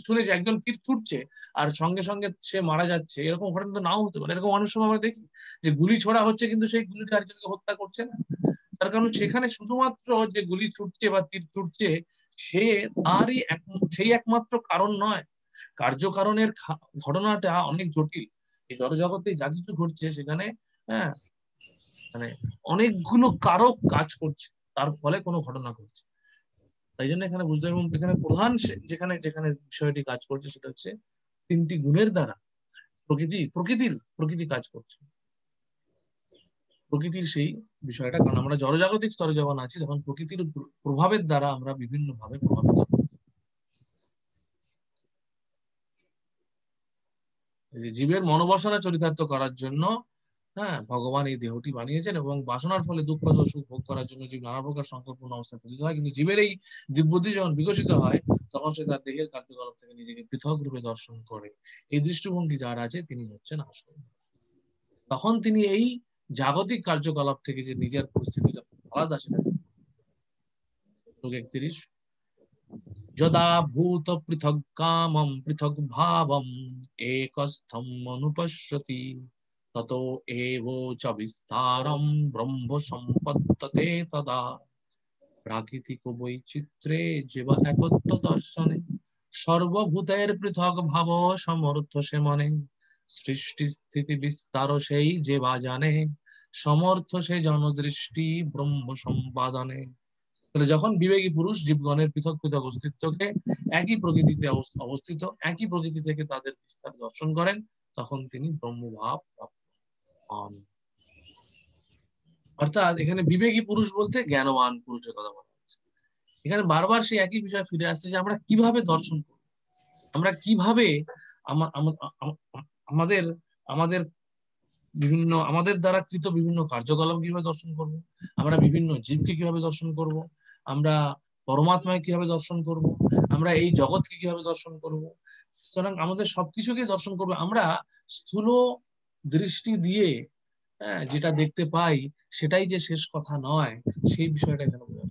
ছুঁড়েছে, একজন তীর ছুটছে আর সঙ্গে সঙ্গে সে মারা যাচ্ছে, এরকম ঘটনা তো নাও হতে পারে। এরকম অনেক সময় আমরা দেখি যে গুলি ছোড়া হচ্ছে কিন্তু সেই গুলিটা আরেকজনকে হত্যা করছে না। তার কারণ সেখানে শুধুমাত্র যে গুলি ছুটছে বা তীর ছুটছে সে সেই একমাত্র কারণ নয়, কার্যকারণের ঘটনাটা অনেক জটিল। এই জড়জগতে যা কিছু ঘটছে সেখানে হ্যাঁ মানে অনেকগুলো কারক কাজ করছে, তার ফলে কোনো ঘটনা ঘটছে। তাই জন্য এখানে বুঝতে হবে, এবং এখানে প্রধান যেখানে যেখানে বিষয়টি কাজ করছে সেটা হচ্ছে 3টি গুণের দ্বারা প্রকৃতি কাজ করছে, প্রকৃতির সেই বিষয়টা। কারণ আমরা জড়জাগতিক স্তরে যখন আছি তখন প্রকৃতির প্রভাবের দ্বারা আমরা বিভিন্ন ভাবে প্রভাবিত হই। জীবের মনোবাসনা চরিতার্থ করার জন্য হ্যাঁ ভগবান এই দেহটি বানিয়েছেন, এবং বাসনার ফলে দুঃখ ও সুখ ভোগ করার জন্য জীব নানা প্রকার সংকল্পনা অবস্থায় পতিত হয়। কিন্তু জীবের এই দিব্যবুদ্ধি যখন বিকশিত হয় তখন সে তার দেহের কার্যকলাপ থেকে নিজেকে পৃথক রূপে দর্শন করে। এই দৃষ্টিভঙ্গি যার আছে তিনি হচ্ছেন আসল। তখন তিনি এই জাগতিক কার্যকলাপ থেকে যে নিজের পরিস্থিতিটা আলাদা সেটা 31 যদা ভূত পৃথক কামম পৃথক ভাবম একস্থম অনুপশ্যতি ততো এব চ বিস্তারম ব্রহ্ম সম্পত্ততে তদা প্রাকৃতিক বৈচিত্র্যে যেবা একত্ব দর্শনে সর্বভূতের পৃথক ভাব সমর্থ সে মনে সৃষ্টি স্থিতি বিস্তার সেই যেবা জানে সমর্থ সে জনদৃষ্টি ব্রহ্ম সম্পাদনে। তাহলে যখন বিবেকী পুরুষ জীবগণের পৃথক পৃথক অস্তিত্বকে একই প্রকৃতিতে অবস্থিত, একই প্রকৃতি থেকে তাদের বিস্তার দর্শন করেন, তখন তিনি ব্রহ্মভাব প্রাপ্ত হন। অর্থাৎ এখানে বিবেকী পুরুষ বলতে জ্ঞানবান পুরুষের কথা বলা হচ্ছে। এখানে বারবার সেই একই বিষয় ফিরে আসছে যে আমরা কিভাবে দর্শন করব, আমরা কিভাবে আমাদের আমাদের বিভিন্ন আমাদের দ্বারা কৃত বিভিন্ন কার্যকলাপ কিভাবে দর্শন করব, আমরা বিভিন্ন জীবকে কিভাবে দর্শন করব, আমরা পরমাত্মাকে কিভাবে দর্শন করব, আমরা এই জগৎকে কিভাবে দর্শন করব। সুতরাং আমাদের সবকিছুকে দর্শন করবো আমরা স্থূল দৃষ্টি দিয়ে। যেটা দেখতে পাই সেটাই যে শেষ কথা নয়, সেই বিষয়টা এখানে বোঝা।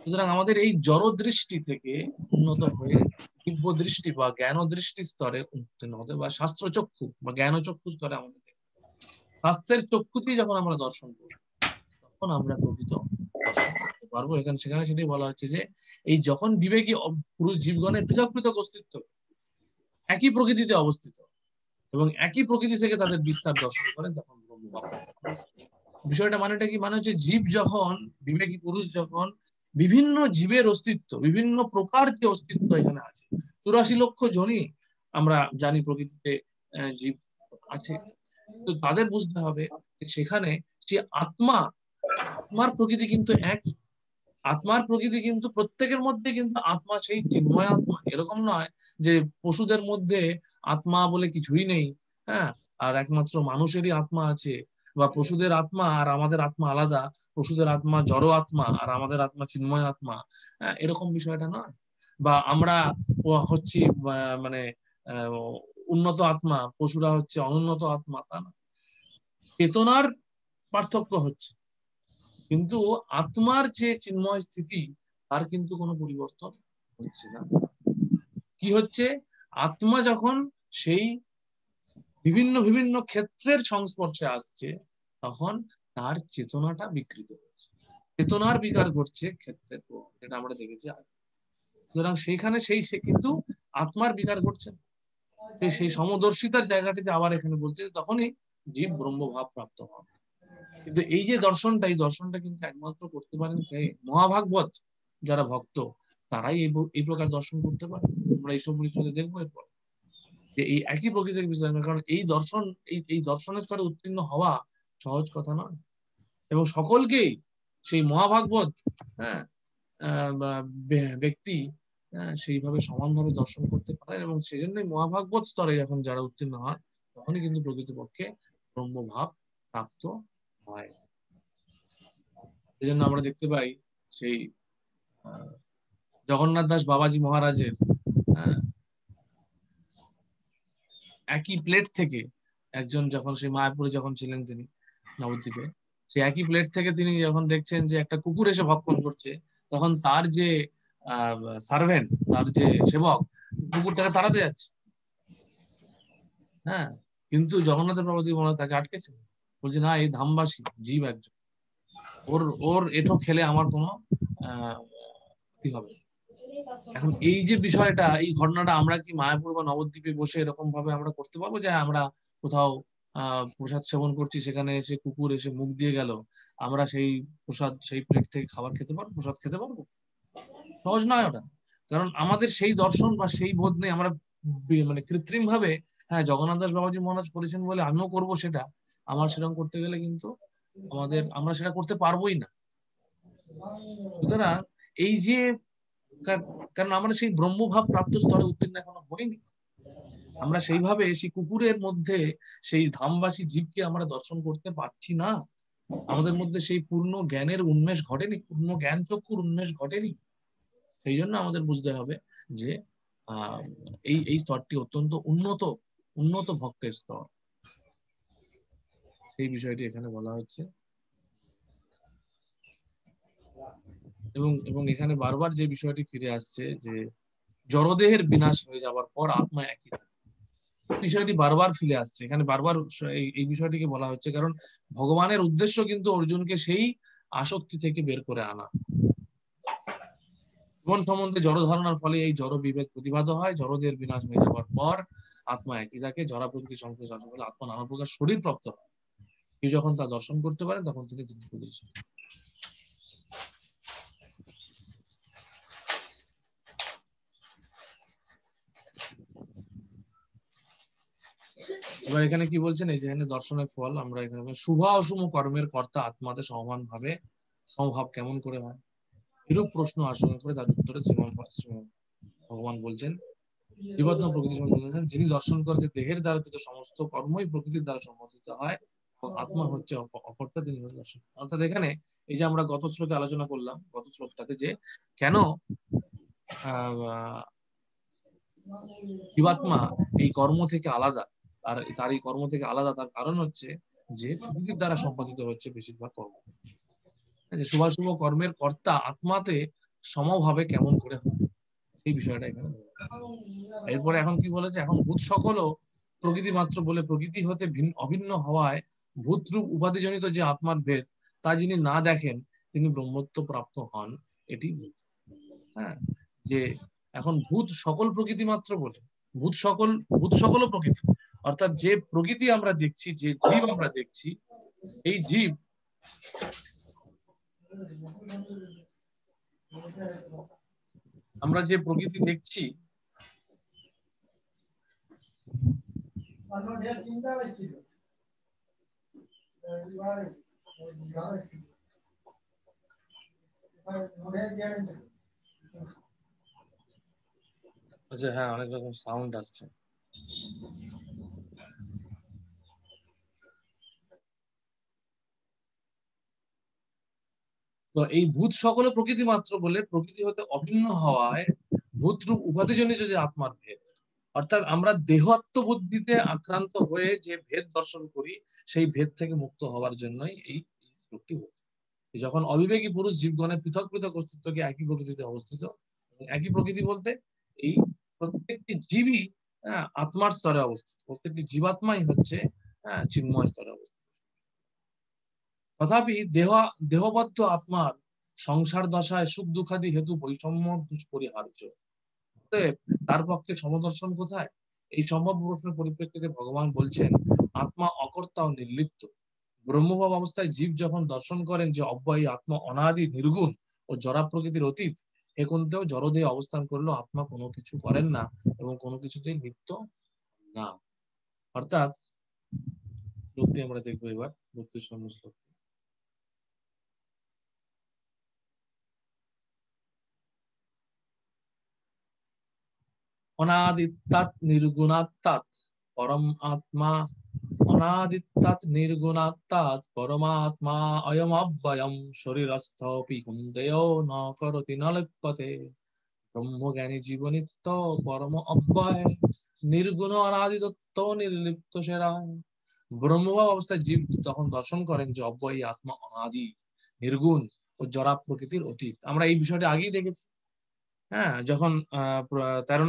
সুতরাং আমাদের এই জড় দৃষ্টি থেকে উন্নত হয়ে দিব্য দৃষ্টি বা জ্ঞান দৃষ্টি স্তরে উত্তীর্ণ হতে, বা শাস্ত্র চক্ষু বা জ্ঞান চক্ষু স্তরে আমাদের শাস্ত্রের চক্ষু দিয়ে যখন আমরা দর্শন করি, তখন আমরা প্রকৃত দর্শন করতে পারবো। এখানে সেখানে সেটাই বলা হচ্ছে যে এই যখন বিবেকী পুরুষ জীবগণের পৃথক পৃথক অস্তিত্ব একই প্রকৃতিতে অবস্থিত এবং একই প্রকৃতি থেকে তাদের বিস্তার দর্শন করেন, তখন ব্রহ্মভাব। বিষয়টা মানেটা কি? মানে হচ্ছে জীব যখন, বিবেকী পুরুষ যখন বিভিন্ন জীবের অস্তিত্ব, বিভিন্ন প্রকার যে অস্তিত্ব এখানে আছে, 84 লক্ষ জনই আমরা জানি প্রকৃতিতে জীব আছে, তো তাদের বুঝতে হবে যে সেখানে যে আত্মার প্রকৃতি কিন্তু একই। আত্মার প্রকৃতি কিন্তু প্রত্যেকের মধ্যে কিন্তু আত্মা সেই চিন্ময় আত্মা। এরকম নয় যে পশুদের মধ্যে আত্মা বলে কিছুই নেই, হ্যাঁ, আর একমাত্র মানুষেরই আত্মা আছে, বা পশুদের আত্মা আর আমাদের আত্মা আলাদা, পশুদের আত্মা জড় আত্মা আর আমাদের আত্মা চিন্ময় আত্মা। হ্যাঁ, এরকম বিষয়টা নয়। বা আমরা হচ্ছি মানে উন্নত আত্মা, পশুরা হচ্ছে অনুন্নত আত্মা, তা না। চেতনার পার্থক্য হচ্ছে, কিন্তু আত্মার যে চিন্ময় স্থিতি তার কিন্তু কোনো পরিবর্তন হচ্ছে না। কি হচ্ছে? আত্মা যখন সেই বিভিন্ন বিভিন্ন ক্ষেত্রের সংস্পর্শে আসছে, তখন তার চেতনাটা বিকৃত হচ্ছে, চেতনার বিকার ঘটছে ক্ষেত্রের, যেটা আমরা দেখেছি আগে। সুতরাং সেইখানে সে কিন্তু আত্মার বিকার ঘটছে, সেই সমদর্শিতার জায়গাটিতে আবার এখানে বলছে তখনই জীব ব্রহ্মভাব প্রাপ্ত হবে। কিন্তু এই যে দর্শনটা, এই দর্শনটা কিন্তু একমাত্র করতে পারেন মহাভাগবত যারা ভক্ত, তারাই এই প্রকার দর্শন করতে পারে। আমরা এইসব পরিচয় দেখবো এরপর যে এই একই প্রকৃতির বিষয়, কারণ এই দর্শন, এই দর্শনের স্তরে উত্তীর্ণ হওয়া সহজ কথা নয়, এবং সকলকেই সেই মহাভাগবত হ্যাঁ ব্যক্তি সেইভাবে সমানভাবে দর্শন করতে পারে, এবং সেই জন্যই মহাভাগবত স্তরে যখন যারা উত্তীর্ণ হয়, তখনই কিন্তু প্রকৃতপক্ষে ব্রহ্মভাব প্রাপ্ত হয়। এই জন্য আমরা দেখতে পাই সেই জগন্নাথ দাস বাবাজি মহারাজের একই প্লেট থেকে একজন, যখন সেই মায়াপুরে যখন ছিলেন তিনি নবদ্বীপে, সেই একই প্লেট থেকে তিনি যখন দেখছেন যে একটা কুকুর এসে ভক্ষণ করছে, তখন তার যে সার্ভেন্ট, তার যে সেবক, কুকুরটাকে তাড়াতে যাচ্ছে। হ্যাঁ, কিন্তু জগন্নাথ বাবাজি মহারাজ তাকে আটকেছেন, বলছে না, এই ধামবাসী জীব একজন, ওর ওর এঠো খেলে আমার কোনো ক্ষতি হবে। এখন এই যে বিষয়টা, এই ঘটনাটা আমরা কি মায়াপুর বা নবদ্বীপে বসে এরকম ভাবে আমরা করতে পারবো যে আমরা কোথাও প্রসাদ সেবন করছি, সেখানে এসে কুকুর এসে মুখ দিয়ে গেল, আমরা সেই প্রসাদ, সেই প্লেট থেকে খাবার খেতে পারবো, প্রসাদ খেতে পারবো? সহজ নয় ওটা। কারণ আমাদের সেই দর্শন বা সেই বোধ নেই। আমরা মানে কৃত্রিম ভাবে, হ্যাঁ, জগন্নাথ দাস বাবাজি মহারাজ করেছেন বলে আমিও করব সেটা, আমার সেরকম করতে গেলে কিন্তু আমরা সেটা করতে পারবোই না। সুতরাং এই যে, কারণ আমরা সেই ব্রহ্মভাব প্রাপ্ত স্তরে উত্তীর্ণ এখনো হয়নি, আমরা সেইভাবে সেই কুকুরের মধ্যে সেই ধামবাসী জীবকে আমরা দর্শন করতে পারছি না, আমাদের মধ্যে সেই পূর্ণ জ্ঞানের উন্মেষ ঘটেনি, পূর্ণ জ্ঞান চক্ষুর উন্মেষ ঘটেনি। সেই জন্য আমাদের বুঝতে হবে যে এই স্তরটি অত্যন্ত উন্নত উন্নত ভক্তের স্তর, সেই বিষয়টি এখানে বলা হচ্ছে। এবং এবং এখানে বারবার যে বিষয়টি ফিরে আসছে যে জড়দেহের বিনাশ হয়ে যাওয়ার পর আত্মা একই থাকে, বিষয়টি বারবার ফিরে আসছে এখানে, বারবার এই বিষয়টিকে বলা হচ্ছে, কারণ ভগবানের উদ্দেশ্য কিন্তু অর্জুনকে সেই আসক্তি থেকে বের করে আনা। জীবন সম্বন্ধে জড় ধারণার ফলে এই জড় বিভেদ প্রতিবাদ হয়, জড়দের বিনাশ হয়ে যাওয়ার পর আত্মা একই থাকে, জড়া প্রকৃতি সংশ্লেষ আসে বলে আত্মা নানা প্রকার শরীর প্রাপ্ত হয়। কেউ যখন তা দর্শন করতে পারে তখন তিনি এবার এখানে কি বলছেন, এই যে এখানে দর্শনের ফল আমরা এখানে শুভ অশুভ কর্মের কর্তা আত্মাতে সমান ভাবে সমভাব কেমন করে হয়, এরূপ প্রশ্ন আশঙ্কা করে তার উত্তরে ভগবান বলছেন, জীবাত্মা প্রকৃতি সম্বন্ধে যিনি দর্শন করে যে দেহের দ্বারা কৃত সমস্ত কর্মই প্রকৃতির দ্বারা সম্পাদিত হয় এবং আত্মা হচ্ছে অকর্তা, তিনি দর্শন। অর্থাৎ এখানে এই যে আমরা গত শ্লোকে আলোচনা করলাম, গত শ্লোকটাতে যে কেন আহ জীবাত্মা এই কর্ম থেকে আলাদা, তার এই কর্ম থেকে আলাদা, তার কারণ হচ্ছে যে প্রকৃতির দ্বারা সম্পাদিত হচ্ছে বেশিরভাগ কর্ম। যে শুভাশুভ কর্মের কর্তা আত্মাতে সমভাবে কেমন করে হয়, এই বিষয়টা এখানে। এরপরে এখন কি বলেছে, এখন ভূত সকলও প্রকৃতি মাত্র বলে প্রকৃতি হতে অভিন্ন হওয়ায় ভূতরূপ উপাধিজনিত যে আত্মার ভেদ তা যিনি না দেখেন তিনি ব্রহ্মত্ব প্রাপ্ত হন, এটি। হ্যাঁ, যে এখন ভূত সকল প্রকৃতি মাত্র বলে, ভূত সকলও প্রকৃতি, অর্থাৎ যে প্রকৃতি আমরা দেখছি, যে জীব আমরা দেখছি, এই জীব আমরা যে প্রকৃতি দেখছি, আচ্ছা হ্যাঁ, অনেক রকম সাউন্ড আসছে। তো এই ভূত সকল প্রকৃতি মাত্র বলে প্রকৃতি হতে অভিন্ন হওয়ায় ভূতরূপ উপাধিজনিত যে আত্মার ভেদ, অর্থাৎ আমরা দেহাত্ম বুদ্ধিতে আক্রান্ত হয়ে যে ভেদ দর্শন করি, সেই ভেদ থেকে মুক্ত হওয়ার জন্যই এই শ্লোকটি হচ্ছে। যখন অবিবেকী পুরুষ জীবগণের পৃথক পৃথক অস্তিত্বকে একই প্রকৃতিতে অবস্থিত, একই প্রকৃতি বলতে এই প্রত্যেকটি জীবই আত্মার স্তরে অবস্থিত, প্রত্যেকটি জীবাত্মাই হচ্ছে চিন্ময় স্তরে অবস্থিত। তথাপি দেহবদ্ধ আত্মার সংসার দশায় সুখ দুঃখাদি হেতু বৈষম্য দুষ্পরিহার্য, তার পক্ষে সমদর্শন কোথায়? এই সম্ভব প্রশ্নের পরিপ্রেক্ষিতে ভগবান বলছেন, আত্মা অকর্তা ও নির্লিপ্ত। ব্রহ্মভাব অবস্থায় জীব যখন দর্শন করেন যে অব্যয়ী আত্মা অনাদি নির্গুণ ও জড়া প্রকৃতির অতীত, একুন্তেও জড়দেহে অবস্থান করলেও আত্মা কোনো কিছু করেন না এবং কোনো কিছুতেই লিপ্ত না। অর্থাৎ শ্লোকটি আমরা দেখবো এবার 32 নম্বর শ্লোক। অনাদিত্যাৎ নির্গুণাত্মাৎ পরম আত্মা, অনাদিত্যাৎ নির্গুণাত্মাৎ পরমাত্মা অয়ম অব্যয়ম শরীরস্থপি কুন্দেয় ন করতি ন লিপ্যতে। ব্রহ্মজ্ঞানী জীবনিত্য পরম অব্যয় নির্গুণ অনাদিতত্ব নির্লিপ্ত সেরা। ব্রহ্মভাব অবস্থায় জীব তখন দর্শন করেন যে অব্যয়ী আত্মা অনাদি নির্গুণ ও জড়া প্রকৃতির অতীত। আমরা এই বিষয়টা আগেই দেখেছি। হ্যাঁ, যখন 13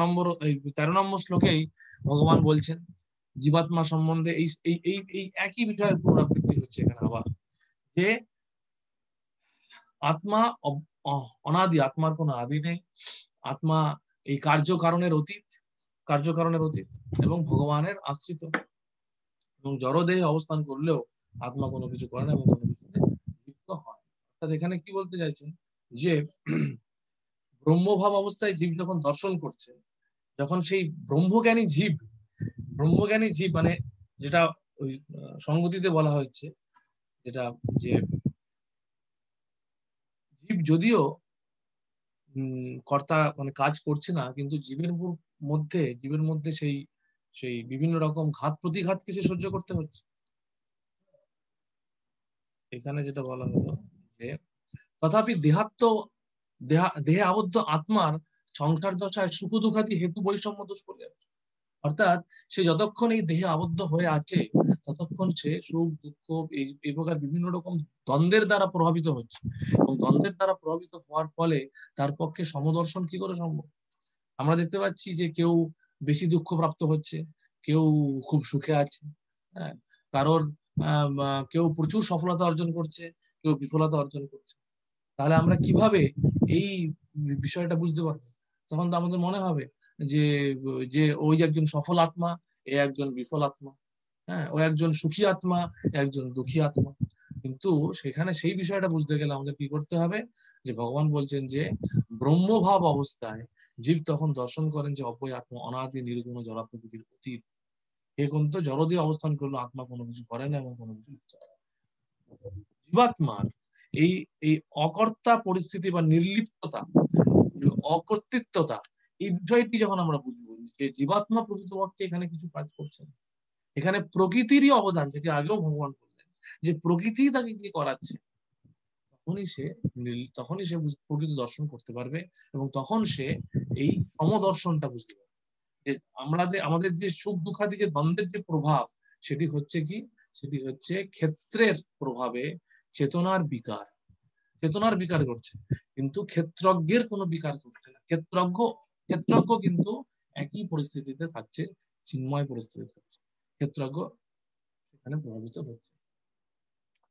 নম্বর শ্লোকেই ভগবান বলছেন জীবাত্মা সম্বন্ধে এই এই এই এই একই বিষয়ের পুনরাবৃত্তি হচ্ছে এখানে আবার, যে আত্মা অনাদি, আত্মার কোনো আদি নেই, আত্মা এই কার্যকারণের অতীত এবং ভগবানের আশ্রিত, এবং জড়দেহে অবস্থান করলেও আত্মা কোনো কিছু করে না এবং কোনো কিছুতে লিপ্ত হয়। অর্থাৎ এখানে কি বলতে চাইছেন, যে ব্রহ্মভাব অবস্থায় জীব যখন দর্শন করছে, যখন সেই ব্রহ্মজ্ঞানী জীব মানে যেটা ওই সংগতিতে বলা হয়েছে, যেটা যে জীব যদিও কর্তা মানে কাজ করছে না, কিন্তু জীবের মধ্যে সেই সেই বিভিন্ন রকম ঘাত প্রতিঘাতকে সে সহ্য করতে হচ্ছে। এখানে যেটা বলা হলো যে তথাপি দেহে আবদ্ধ আত্মার সংসার দশায় সুখ দুঃখাদি হেতু বৈষম্য দোষ করে যাচ্ছে। অর্থাৎ সে যতক্ষণ এই দেহে আবদ্ধ হয়ে আছে, ততক্ষণ সে সুখ দুঃখ এই প্রকার বিভিন্ন রকম দ্বন্দ্বের দ্বারা প্রভাবিত হচ্ছে, এবং দ্বন্দ্বের দ্বারা প্রভাবিত হওয়ার ফলে তার পক্ষে সমদর্শন কি করে সম্ভব? আমরা দেখতে পাচ্ছি যে কেউ বেশি দুঃখ প্রাপ্ত হচ্ছে, কেউ খুব সুখে আছে। হ্যাঁ, কারোর কেউ প্রচুর সফলতা অর্জন করছে, কেউ বিফলতা অর্জন করছে। তাহলে আমরা কিভাবে এই বিষয়টা বুঝতে পারবো? তখন তো আমাদের মনে হবে যে যে ওই একজন সফল আত্মা, এ একজন বিফল আত্মা, হ্যাঁ, ও একজন সুখী আত্মা, একজন দুঃখী আত্মা। কিন্তু সেখানে সেই বিষয়টা বুঝতে গেলে আমাদের কি করতে হবে, যে ভগবান বলছেন যে ব্রহ্মভাব অবস্থায় জীব তখন দর্শন করেন যে অব্যয় আত্মা অনাদি নির্গুণ জড়া প্রকৃতির অতীত, হে কুন্ত জড় দিয়ে অবস্থান করলো, আত্মা কোনো কিছু করে না এবং কোনো কিছু লিপ্ত হয় না। জীবাত্মার এই এই অকর্তা পরিস্থিতি বা নির্লিপ্ততা, অকর্তৃত্বতা, এই বিষয়টি যখন আমরা বুঝবো যে জীবাত্মা প্রকৃতপক্ষে এখানে কিছু কাজ করছে না, এখানে প্রকৃতিরই অবদান, যেটি আগেও ভগবান বললেন যে প্রকৃতি তাকে কি করাচ্ছে, তখনই সে প্রকৃত দর্শন করতে পারবে এবং তখন সে এই সমদর্শনটা বুঝতে পারবে যে আমাদের যে সুখ দুঃখাদি যে দ্বন্দ্বের যে প্রভাব, সেটি হচ্ছে কি, সেটি হচ্ছে ক্ষেত্রের প্রভাবে চেতনার বিকার, চেতনার বিকার করছে, কিন্তু ক্ষেত্রজ্ঞের কোনো বিকার করছে না। ক্ষেত্রজ্ঞ কিন্তু একই পরিস্থিতিতে থাকছে, চিন্ময় পরিস্থিতিতে থাকছে, ক্ষেত্রজ্ঞ সেখানে প্রভাবিত হচ্ছে।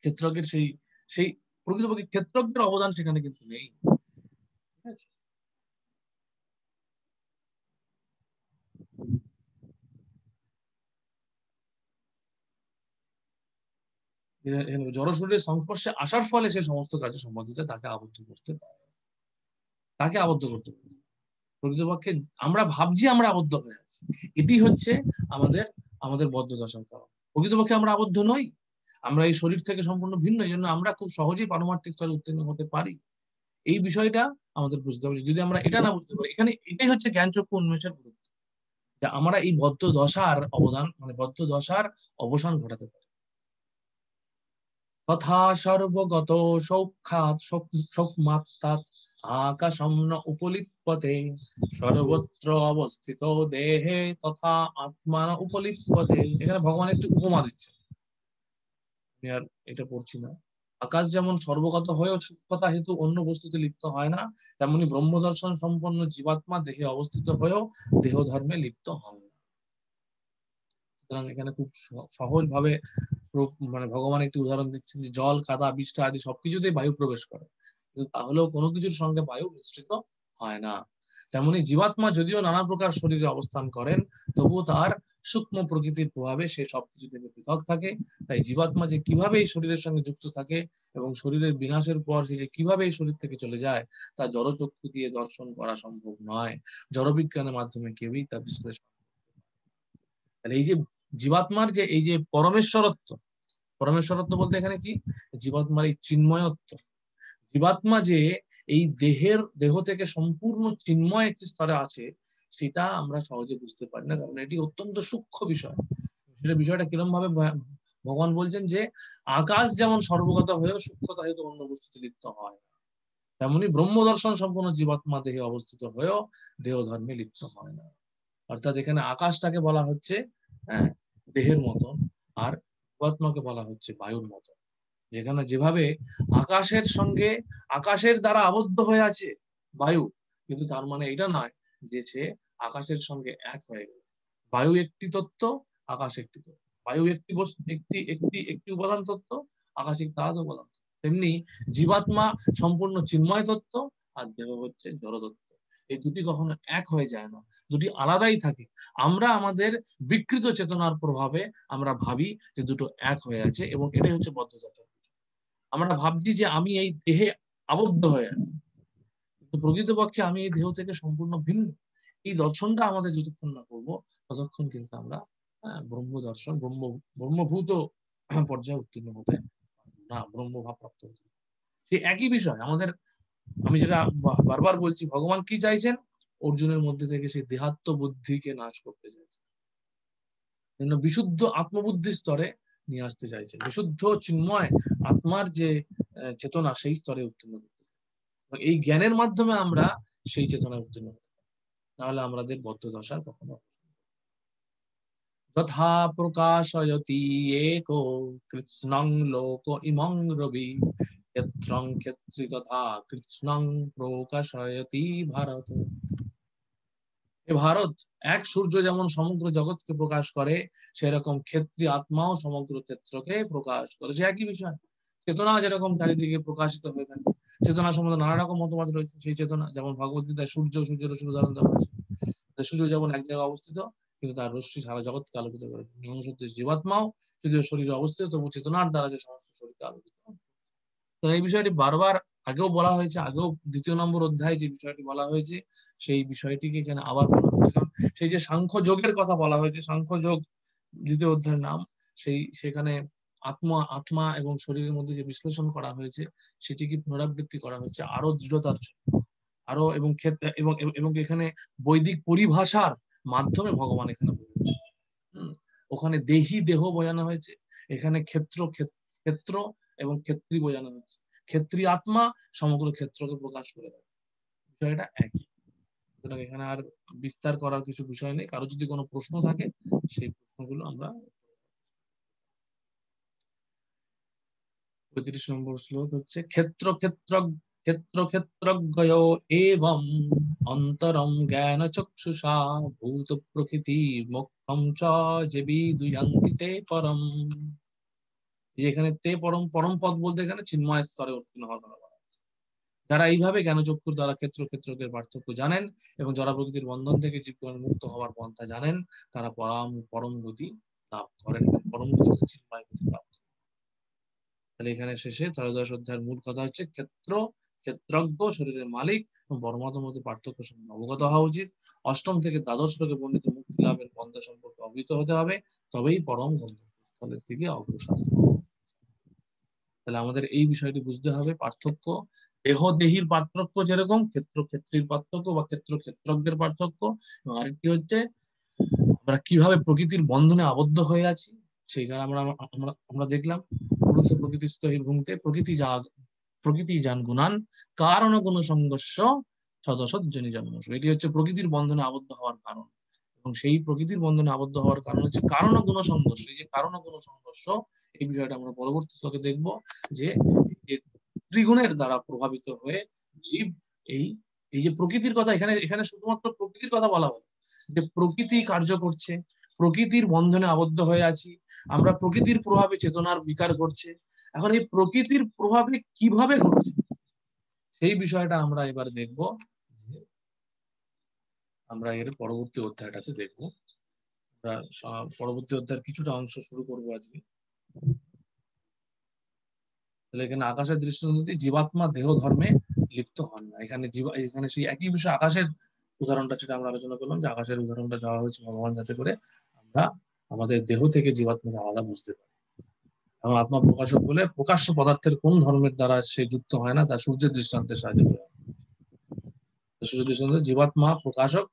ক্ষেত্রজ্ঞের সেই সেই প্রকৃতপক্ষে ক্ষেত্রজ্ঞের অবদান সেখানে কিন্তু নেই। ঠিক আছে, জড় শরীরের সংস্পর্শে আসার ফলে সে সমস্ত কাজে সম্বন্ধিত তাকে আবদ্ধ করতে পারে, তাকে আবদ্ধ করতে পারে। প্রকৃতপক্ষে আমরা ভাবছি আমরা আবদ্ধ হয়ে আছি, এটি হচ্ছে আমাদের আমাদের বদ্ধ দশার কারণ। প্রকৃতপক্ষে আমরা আবদ্ধ নই, আমরা এই শরীর থেকে সম্পূর্ণ ভিন্ন, এই জন্য আমরা খুব সহজেই পারমার্থিক স্তরে উত্তীর্ণ হতে পারি। এই বিষয়টা আমাদের বুঝতে হবে। যদি আমরা এটা না বুঝতে পারি, এখানে এটাই হচ্ছে জ্ঞানচক্ষু উন্মেষের গুরুত্ব, যে আমরা এই বদ্ধ দশার অবদান, মানে বদ্ধ দশার অবসান ঘটাতে পারি। তথা সর্বগত সৌখ্যাৎ সৌক্ষ্মাত্মাৎ আকাশম ন উপলিপ্যতে সর্বত্র অবস্থিত দেহে তথা আত্মা ন উপলিপ্যতে। এখানে ভগবান একটি উপমা দিচ্ছে, আমি আর এটা পড়ছি না। আকাশ যেমন সর্বগত হয়েও সূক্ষ্মতা হেতু অন্য বস্তুতে লিপ্ত হয় না, তেমনি ব্রহ্মদর্শন সম্পন্ন জীবাত্মা দেহে অবস্থিত হয়েও দেহ ধর্মে লিপ্ত হন না। সুতরাং এখানে খুব সহজ ভাবে মানে ভগবান একটি উদাহরণ দিচ্ছেন যে জল, কাদা, বিষ্ঠা আদি সবকিছুতেই বায়ু প্রবেশ করে, কিন্তু তাহলেও কোনো কিছুর সঙ্গে বায়ু মিশ্রিত হয় না। তেমনি জীবাত্মা যদিও নানা প্রকার শরীরে অবস্থান করেন, তবুও তার সূক্ষ্ম প্রকৃতির প্রভাবে সে সবকিছু থেকে পৃথক থাকে। তাই জীবাত্মা যে কিভাবে এই শরীরের সঙ্গে যুক্ত থাকে এবং শরীরের বিনাশের পর সে যে কিভাবে এই শরীর থেকে চলে যায়, তা জড়চক্ষু দিয়ে দর্শন করা সম্ভব নয়, জড়বিজ্ঞানের মাধ্যমে কেউই তা বিশ্লেষণ। তাহলে এই যে জীবাত্মার যে এই যে পরমেশ্বরত্ব, পরমেশ্বরত্ব বলতে এখানে কি, জীবাত্মার এই চিন্ময়ত্ব, জীবাত্মা যে এই দেহ থেকে সম্পূর্ণ চিন্ময় একটি স্তরে আছে, সেটা আমরা সহজে বুঝতে পারি না, কারণ এটি অত্যন্ত সূক্ষ্ম বিষয়। সেটা বিষয়টা কিরকম ভাবে ভগবান বলছেন যে আকাশ যেমন সর্বগত হয়েও সূক্ষ্মতা হেতু অন্য বস্তুতে লিপ্ত হয়, তেমনি ব্রহ্ম দর্শন সম্পন্ন জীবাত্মা দেহে অবস্থিত হয়েও দেহ ধর্মে লিপ্ত হয় না। অর্থাৎ এখানে আকাশটাকে বলা হচ্ছে হ্যাঁ দেহের মতন, আর জীবাত্মাকে বলা হচ্ছে বায়ুর মতন। যেখানে যেভাবে আকাশের সঙ্গে আকাশের দ্বারা আবদ্ধ হয়ে আছে বায়ু, কিন্তু তার মানে এটা নয় যে সে আকাশের সঙ্গে এক হয়ে গেছে। বায়ু একটি তত্ত্ব, আকাশ একটি তত্ত্ব। বায়ু একটি বস্তু, একটি একটি একটি উপাদান তত্ত্ব, আকাশ একটি আলাদা উপাদান তত্ত্ব। তেমনি জীবাত্মা সম্পূর্ণ চিন্ময় তত্ত্ব, আর দেহ হচ্ছে জড় তত্ত্ব। এই দুটি কখনো এক হয়ে যায় না, দুটি আলাদাই থাকে। আমরা আমাদের বিকৃত চেতনার প্রভাবে আমরা ভাবি যে দুটো এক হয়ে আছে, এবং এটাই হচ্ছে বদ্ধতা। আমরা ভাবছি যে আমি এই দেহে আবদ্ধ হয়ে আছি, কিন্তু প্রকৃতপক্ষে আমি এই দেহ থেকে সম্পূর্ণ ভিন্ন। এই দর্শনটা আমাদের যতক্ষণ না করবো, ততক্ষণ কিন্তু আমরা ব্রহ্ম দর্শন, ব্রহ্মভূত পর্যায়ে উত্তীর্ণ হতে না, ব্রহ্মভাব প্রাপ্ত হতে। সেই একই বিষয় আমাদের, আমি যেটা বারবার বলছি, ভগবান কি চাইছেন, অর্জুনের মধ্যে থেকে সেই দেহাত্ম বুদ্ধিকে নাশ করতে চাইছেন, বিশুদ্ধ আত্মবুদ্ধি স্তরে নিয়ে আসতে চাইছেন, বিশুদ্ধ চিন্ময় আত্মার যে চেতনা, সেই স্তরে উত্তীর্ণ করতে চাই। এই জ্ঞানের মাধ্যমে আমরা সেই চেতনায় উত্তীর্ণ হতে পারি, নাহলে আমাদের বদ্ধ দশার কখনো। তথা প্রকাশয়তি একো কৃষ্ণং লোক ইমং রবি ক্ষেত্রং ক্ষেত্রী তথা কৃষ্ণং প্রকাশয়তি ভারত। এ ভারত, এক সূর্য যেমন সমগ্র জগৎকে প্রকাশ করে, সেরকম ক্ষেত্রী আত্মাও সমগ্র ক্ষেত্রকে প্রকাশ করে। যে একই বিষয়, চেতনা যেরকম চারিদিকে প্রকাশিত হয়ে থাকে, চেতনা সম্বন্ধে নানা রকম মতবাদ রয়েছে। সেই চেতনা যেমন ভগবদ্গীতায় সূর্য রশ্মি উদাহরণ দেওয়া হয়েছে, সূর্য যেমন এক জায়গায় অবস্থিত, কিন্তু তার রশ্মি সারা জগৎকে আলোকিত করে। জীবাত্মাও যদিও শরীরে অবস্থিত, তবু চেতনার দ্বারা যে সমস্ত শরীরকে আলোকিত। তো এই বিষয়টি বারবার আগেও বলা হয়েছে, আগেও 2 নম্বর অধ্যায়ে যে বিষয়টি বলা হয়েছে, সেই বিষয়টিকে এখানে আবার বলা হচ্ছে। কারণ সেই যে সাংখ্য যোগের কথা বলা হয়েছে, সাংখ্য যোগ দ্বিতীয় অধ্যায়ের নাম। সেখানে আত্মা এবং শরীরের মধ্যে যে বিশ্লেষণ করা হয়েছে সেটিকে পুনরাবৃত্তি করা হয়েছে আরো দৃঢ়তার জন্য, আরো এবং এবং এবং এখানে বৈদিক পরিভাষার মাধ্যমে ভগবান এখানে বলেছে। ওখানে দেহি দেহ বোঝানো হয়েছে, এখানে ক্ষেত্র এবং ক্ষেত্রী বোঝানো হয়েছে। ক্ষেত্রী আত্মা সমগ্র ক্ষেত্রকে প্রকাশ করে দেয়, বিষয়টা একই। সুতরাং এখানে আর বিস্তার করার কিছু বিষয় নেই। কারো যদি কোনো প্রশ্ন থাকে সেই প্রশ্নগুলো আমরা 35 নম্বর শ্লোক হচ্ছে ক্ষেত্রজ্ঞয় এবং অন্তরং জ্ঞান চক্ষুষা ভূত প্রকৃতি মোক্ষম চ যে বিদুয়ান্তি তে পরম। যেখানে তে পরম, পরম পদ বলতে এখানে চিন্ময় স্তরে উত্তীর্ণ হওয়া। যারা এইভাবে জ্ঞানচক্ষুর দ্বারা ক্ষেত্রজ্ঞের পার্থক্য জানেন এবং জড় প্রকৃতির বন্ধন থেকে জীবন মুক্ত হওয়ার পন্থা জানেন, তারা পরম গতি লাভ করেন, পরম গতি চিন্ময় গতি প্রাপ্ত। তাহলে এখানে শেষে 13 অধ্যায়ের মূল কথা হচ্ছে ক্ষেত্রজ্ঞ শরীরের মালিক এবং পরমাত্মার মধ্যে পার্থক্য সম্বন্ধে অবগত হওয়া উচিত। 8ম থেকে দ্বাদশ শ্লোকে বর্ণিত মুক্তি লাভের পন্থা সম্পর্কে অবহিত হতে হবে, তবেই পরম গন্তব্যস্থলের দিকে অগ্রসর। তাহলে আমাদের এই বিষয়টি বুঝতে হবে, পার্থক্য দেহ দেহির পার্থক্য যেরকম ক্ষেত্রীর পার্থক্য বা ক্ষেত্রজ্ঞের পার্থক্য, এবং আরেকটি হচ্ছে আমরা কিভাবে প্রকৃতির বন্ধনে আবদ্ধ হয়ে আছি সেইখানে আমরা দেখলাম। পুরুষ প্রকৃতি স্থহির ভূমিতে প্রকৃতি যান গুণান কারণ গুণ সংঘর্ষ সদসজ্জনী জন্ম। এটি হচ্ছে প্রকৃতির বন্ধনে আবদ্ধ হওয়ার কারণ, এবং সেই প্রকৃতির বন্ধনে আবদ্ধ হওয়ার কারণ হচ্ছে কারণ গুণ সংঘর্ষ। এই যে কারণ গুণ সংঘর্ষ, এই বিষয়টা আমরা পরবর্তী শ্লোকে দেখবো যে ত্রিগুণের দ্বারা প্রভাবিত হয়ে জীব এই যে প্রকৃতির কথা, এখানে শুধুমাত্র প্রকৃতির কথা বলা হলো, যে প্রকৃতি কার্য করছে, প্রকৃতির বন্ধনে আবদ্ধ হয়ে আছি আমরা, প্রকৃতির প্রভাবে চেতনার বিকার করছে। এখন এই প্রকৃতির প্রভাবে কিভাবে ঘটছে সেই বিষয়টা আমরা এবার দেখব, আমরা এর পরবর্তী অধ্যায়টাতে দেখব। আমরা পরবর্তী অধ্যায়ের কিছুটা অংশ শুরু করবো আজকে। তাহলে এখানে আকাশের দৃষ্টান্ত জীবাত্মা দেহ ধর্মে লিপ্ত হন না। এখানে সেই একই বিষয় আকাশের উদাহরণটা সেটা আমরা আলোচনা করলাম, যে আকাশের উদাহরণটা দেওয়া হয়েছে ভগবান যাতে করে আমরা আমাদের দেহ থেকে জীবাত্মাকে আলাদা বুঝতে পারি। এবং আত্মা প্রকাশক বলে প্রকাশ্য পদার্থের কোন ধর্মের দ্বারা সে যুক্ত হয় না, তা সূর্যের দৃষ্টান্তের সাহায্যে করে। সূর্যের দৃষ্টান্ত জীবাত্মা প্রকাশক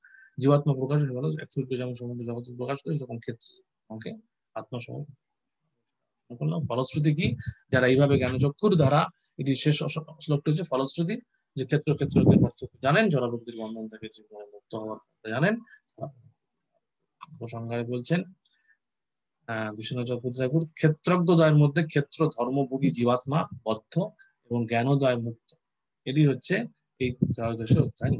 হলো সূর্য যেমন সমুদ্র জগৎ প্রকাশ করে, সেরকম ক্ষেত্রে আমাকে আত্মা সময় ফলশ্রুতি কি, যারা এইভাবে জ্ঞানচক্ষুর দ্বারা, এটি শেষ শ্লোকটি হচ্ছে ফলশ্রুতি, যে ক্ষেত্রজ্ঞের পার্থক্য জানেন, জড় প্রকৃতির বন্ধন থেকে জীবনে মুক্ত হওয়ার জানেন। উপসংহারে বলছেন বিশ্বনাথ চক্রবর্তী ঠাকুর, ক্ষেত্রজ্ঞদয়ের মধ্যে ক্ষেত্র ধর্মভোগী জীবাত্মা বদ্ধ এবং জ্ঞানোদয় মুক্ত। এটি হচ্ছে এই 13 অধ্যায়।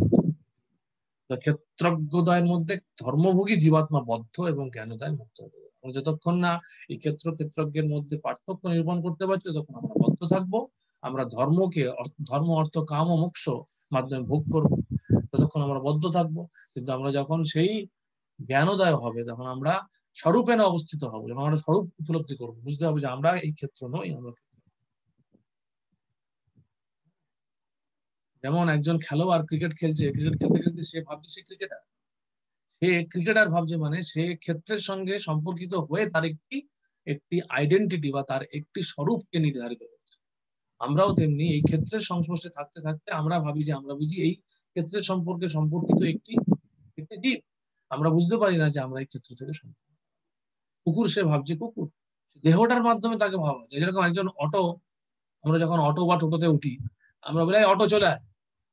ক্ষেত্রজ্ঞদয়ের মধ্যে ধর্মভোগী জীবাত্মা বদ্ধ এবং জ্ঞানোদয় মুক্ত। যতক্ষণ না এই ক্ষেত্রজ্ঞের মধ্যে পার্থক্য নিরূপণ করতে পারছি, ততক্ষণ আমরা বদ্ধ থাকবো। আমরা ধর্মকে ধর্ম অর্থ কাম ও মোক্ষ মাধ্যমে ভোগ করবো, ততক্ষণ আমরা বদ্ধ থাকবো। কিন্তু আমরা যখন সেই জ্ঞানোদয় হবে, তখন আমরা স্বরূপে না অবস্থিত হবো, যখন আমরা স্বরূপ উপলব্ধি করবো, বুঝতে হবে যে আমরা এই ক্ষেত্র নই। আমরা যেমন একজন খেলোয়াড় ক্রিকেট খেলছে, ক্রিকেট খেলতে খেলতে সে ভাবছে সে ক্রিকেটার, সে ক্রিকেটার ভাবছে, মানে সে ক্ষেত্রের সঙ্গে সম্পর্কিত হয়ে তার একটি আইডেন্টিটি বা তার একটি স্বরূপকে নির্ধারিত করছে। আমরাও তেমনি এই ক্ষেত্রের সংস্পর্শে থাকতে থাকতে আমরা ভাবি যে আমরা বুঝি এই ক্ষেত্রের সম্পর্কে সম্পর্কিত একটি জীব। আমরা বুঝতে পারি না যে আমরা এই ক্ষেত্র থেকে সম্পর্কিত। কুকুর সে ভাবছে কুকুর, দেহটার মাধ্যমে তাকে ভাবা যায়। যেরকম একজন আমরা যখন অটো বা টোটোতে উঠি, আমরা বলি অটো চলে আয়,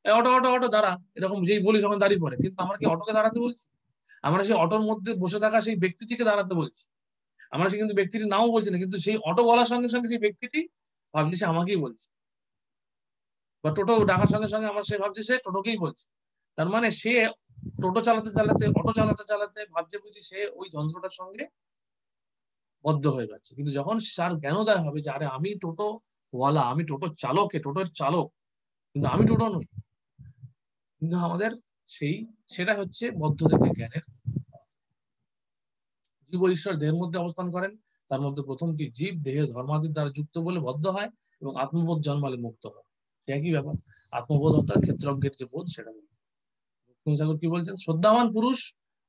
অটো অটো অটো দাঁড়া, এরকম যেই বলি যখন দাঁড়িয়ে পড়ে, কিন্তু আমরা কি অটোকে দাঁড়াতে বলছি? আমরা সেই অটোর মধ্যে বসে থাকা সেই ব্যক্তিটিকে দাঁড়াতে বলছি। আমরা সে কিন্তু ব্যক্তিটি নাও বলছি না, কিন্তু সেই অটো বলার সঙ্গে সঙ্গে সেই ব্যক্তিটি ভাবছি সে আমাকেই বলছে, বা টোটো ডাকার সঙ্গে সঙ্গে আমার সে ভাবছে সে টোটোকেই বলছে। তার মানে সে টোটো চালাতে চালাতে, অটো চালাতে চালাতে ভাবছে বুঝি সে ওই যন্ত্রটার সঙ্গে বদ্ধ হয়ে যাচ্ছে। কিন্তু যখন তার জ্ঞানোদয় হবে যে আরে আমি টোটো ওয়ালা, আমি টোটো চালক, টোটোর চালক, কিন্তু আমি টোটো নই, কিন্তু আমাদের সেটা হচ্ছে বদ্ধ থেকে জ্ঞানের। জীব ঈশ্বর দেহের মধ্যে অবস্থান করেন, তার মধ্যে প্রথমটি জীব দেহে ধর্মাদির দ্বারা যুক্ত বলে বদ্ধ হয় এবং আত্মবোধ জন্মালে মুক্ত হয়। একই ব্যাপার, আত্মবোধ অর্থাৎ ক্ষেত্রজ্ঞের যে বোধ, সেটা ঠাকুর কি বলছেন, শ্রদ্ধাবান পুরুষ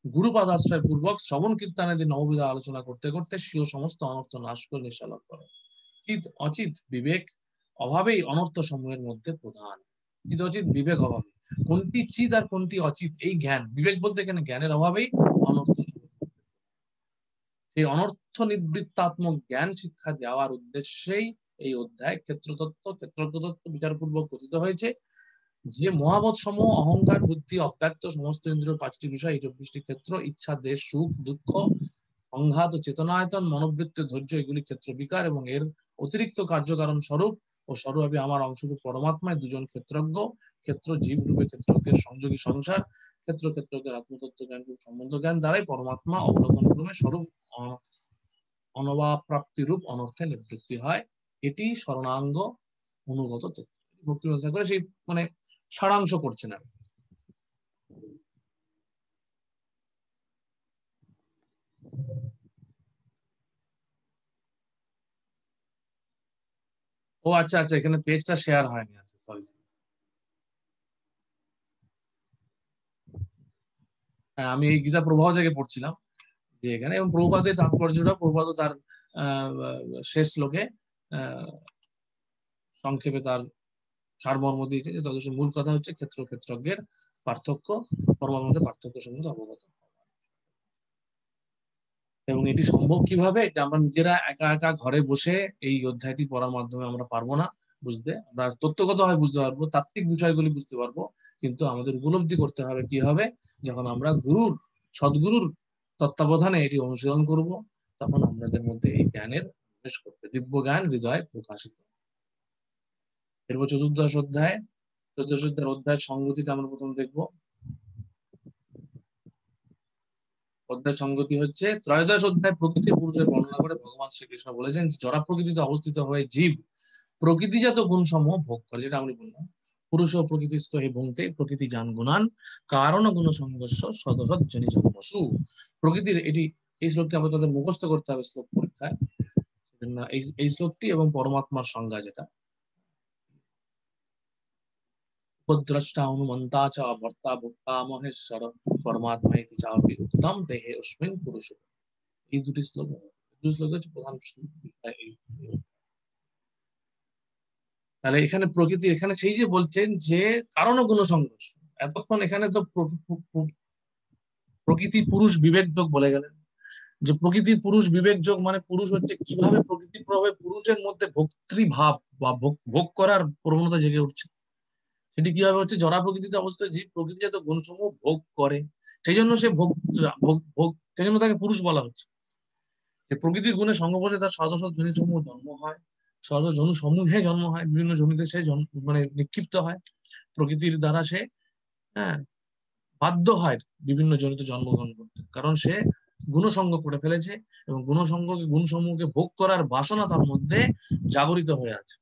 গুরুপাদ আশ্রয় পূর্বক শ্রবণ কীর্তনাদি নববিধা আলোচনা করতে করতে স্বীয় সমস্ত অনর্থ নাশ করে নিঃসালাভ করে। চিত অচিত বিবেক অভাবেই অনর্থ সমূহের মধ্যে প্রধান। চিত অচিত বিবেক অভাবে, কোনটি চিত আর কোনটি অচিত এই জ্ঞান, বিবেক বলতে এখানে জ্ঞানের অভাবেই অনর্থ। সেই অনর্থ নিবৃত্তাত্মক জ্ঞান শিক্ষা দেওয়ার উদ্দেশ্যেই এই অধ্যায় ক্ষেত্রতত্ত্ব বিচারপূর্বক কথিত হয়েছে। যে মহাবোধ সমূহ অহংকার, বুদ্ধি, অব্যক্ত সমস্ত ইন্দ্রিয় পাঁচটি বিষয়, এই 24টি ক্ষেত্র, ইচ্ছা, দেশ, সুখ, দুঃখ, সংঘাত ও চেতনায়তন, মনোবৃত্তি, ধৈর্য, এগুলি ক্ষেত্র বিকার এবং এর অতিরিক্ত কার্যকারণ স্বরূপ ও স্বরূপে আমার অংশরূপ পরমাত্মায় দুজন ক্ষেত্রজ্ঞ, ক্ষেত্র জীব রূপে ক্ষেত্রজ্ঞের সংযোগী সংসার, ক্ষেত্রজ্ঞের আত্মতত্ত্ব জ্ঞান সম্বন্ধ জ্ঞান দ্বারাই পরমাত্মা অবলোকন ক্রমে স্বরূপ অনবাপ্রাপ্তি রূপ অনর্থে নিবৃত্তি হয়। এটি শরণাঙ্গ অনুগত তত্ত্ব। ভক্তি ব্যবস্থা করে সেই মানে সারাংশ করছেন আর। ও আচ্ছা আচ্ছা, এখানে পেজটা শেয়ার হয়নি, আচ্ছা সরি। হ্যাঁ, আমি এই গীতা প্রবাহ থেকে পড়ছিলাম যে এখানে, এবং প্রভুপাদের তাৎপর্যটা প্রভুপাদ তার আহ শেষ শ্লোকে সংক্ষেপে তার সারমর্ম দিয়েছে, যে তদৃশ মূল কথা হচ্ছে ক্ষেত্রজ্ঞের পার্থক্য, পরমাত্মার মধ্যে পার্থক্য সম্বন্ধে অবগত। এবং এটি সম্ভব কিভাবে, এটা আমরা নিজেরা একা একা ঘরে বসে এই অধ্যায়টি পড়ার মাধ্যমে আমরা পারবো না বুঝতে। আমরা তত্ত্বগতভাবে বুঝতে পারবো, তাত্ত্বিক বিষয়গুলি বুঝতে পারবো, কিন্তু আমাদের উপলব্ধি করতে হবে কি হবে, যখন আমরা সদ্গুরুর তত্ত্বাবধানে এটি অনুশীলন করব, তখন আমাদের মধ্যে এই জ্ঞানের প্রবেশ করবে, দিব্য জ্ঞান হৃদয় প্রকাশিত। এরপর চতুর্দশ অধ্যায়ের সংগতিটা আমরা প্রথম দেখবো। অধ্যায় সংগতি হচ্ছে ত্রয়োদশ অধ্যায় প্রকৃতি পুরুষের বর্ণনা করে ভগবান শ্রীকৃষ্ণ বলেছেন, জরা প্রকৃতিতে অবস্থিত হয়ে জীব প্রকৃতিজাত গুণ সমূহ ভোগ করে, যেটা আমি বললাম। পুরুষ ও প্রকৃতিস্থ হে ভুংতে প্রকৃতি জান গুণান কারণ গুণ সংঘর্ষ সদসৎ জনি জন্মসু। প্রকৃতির এই শ্লোকটি আমাদের তাদের মুখস্থ করতে হবে শ্লোক পরীক্ষায়। এই শ্লোকটি এবং পরমাত্মার সংজ্ঞা, যেটা উপদ্রষ্টা অনুমন্তা চ ভর্তা ভোক্তা মহেশ্বর পরমাত্মা ইতি চাপি উত্তম দেহে অস্মিন পুরুষ। এই দুটি শ্লোক হচ্ছে প্রধান বিষয়। তাহলে এখানে প্রকৃতি, এখানে সেই যে বলছেন যে কারণ ও গুণ সংঘর্ষ, এতক্ষণ এখানে তো প্রকৃতি পুরুষ বিবেক যোগ বলে গেলেন, যে প্রকৃতি পুরুষ বিবেক যোগ মানে পুরুষ হচ্ছে কিভাবে প্রকৃতির প্রভাবে পুরুষের মধ্যে ভোক্তৃভাব বা ভোগ করার প্রবণতা জেগে উঠছে, সেটি কিভাবে হচ্ছে জড়া প্রকৃতিতে অবস্থায় জীব প্রকৃতিজাত গুণসমূহ ভোগ করে, সেই জন্য সে ভোগ সেই জন্য তাকে পুরুষ বলা হচ্ছে। যে প্রকৃতির গুণে সংঘর্ষে তার সদস্য জনি সমূহ জন্ম হয়, সদস্য জনু সমূহে জন্ম হয়, বিভিন্ন জনিতে সে মানে নিক্ষিপ্ত হয়, প্রকৃতির দ্বারা সে হ্যাঁ বাধ্য হয় বিভিন্ন জনিতে জন্মগ্রহণ করতে, কারণ সে গুণসঙ্গ করে ফেলেছে এবং গুণসমূহকে ভোগ করার বাসনা তার মধ্যে জাগরিত হয়ে আছে।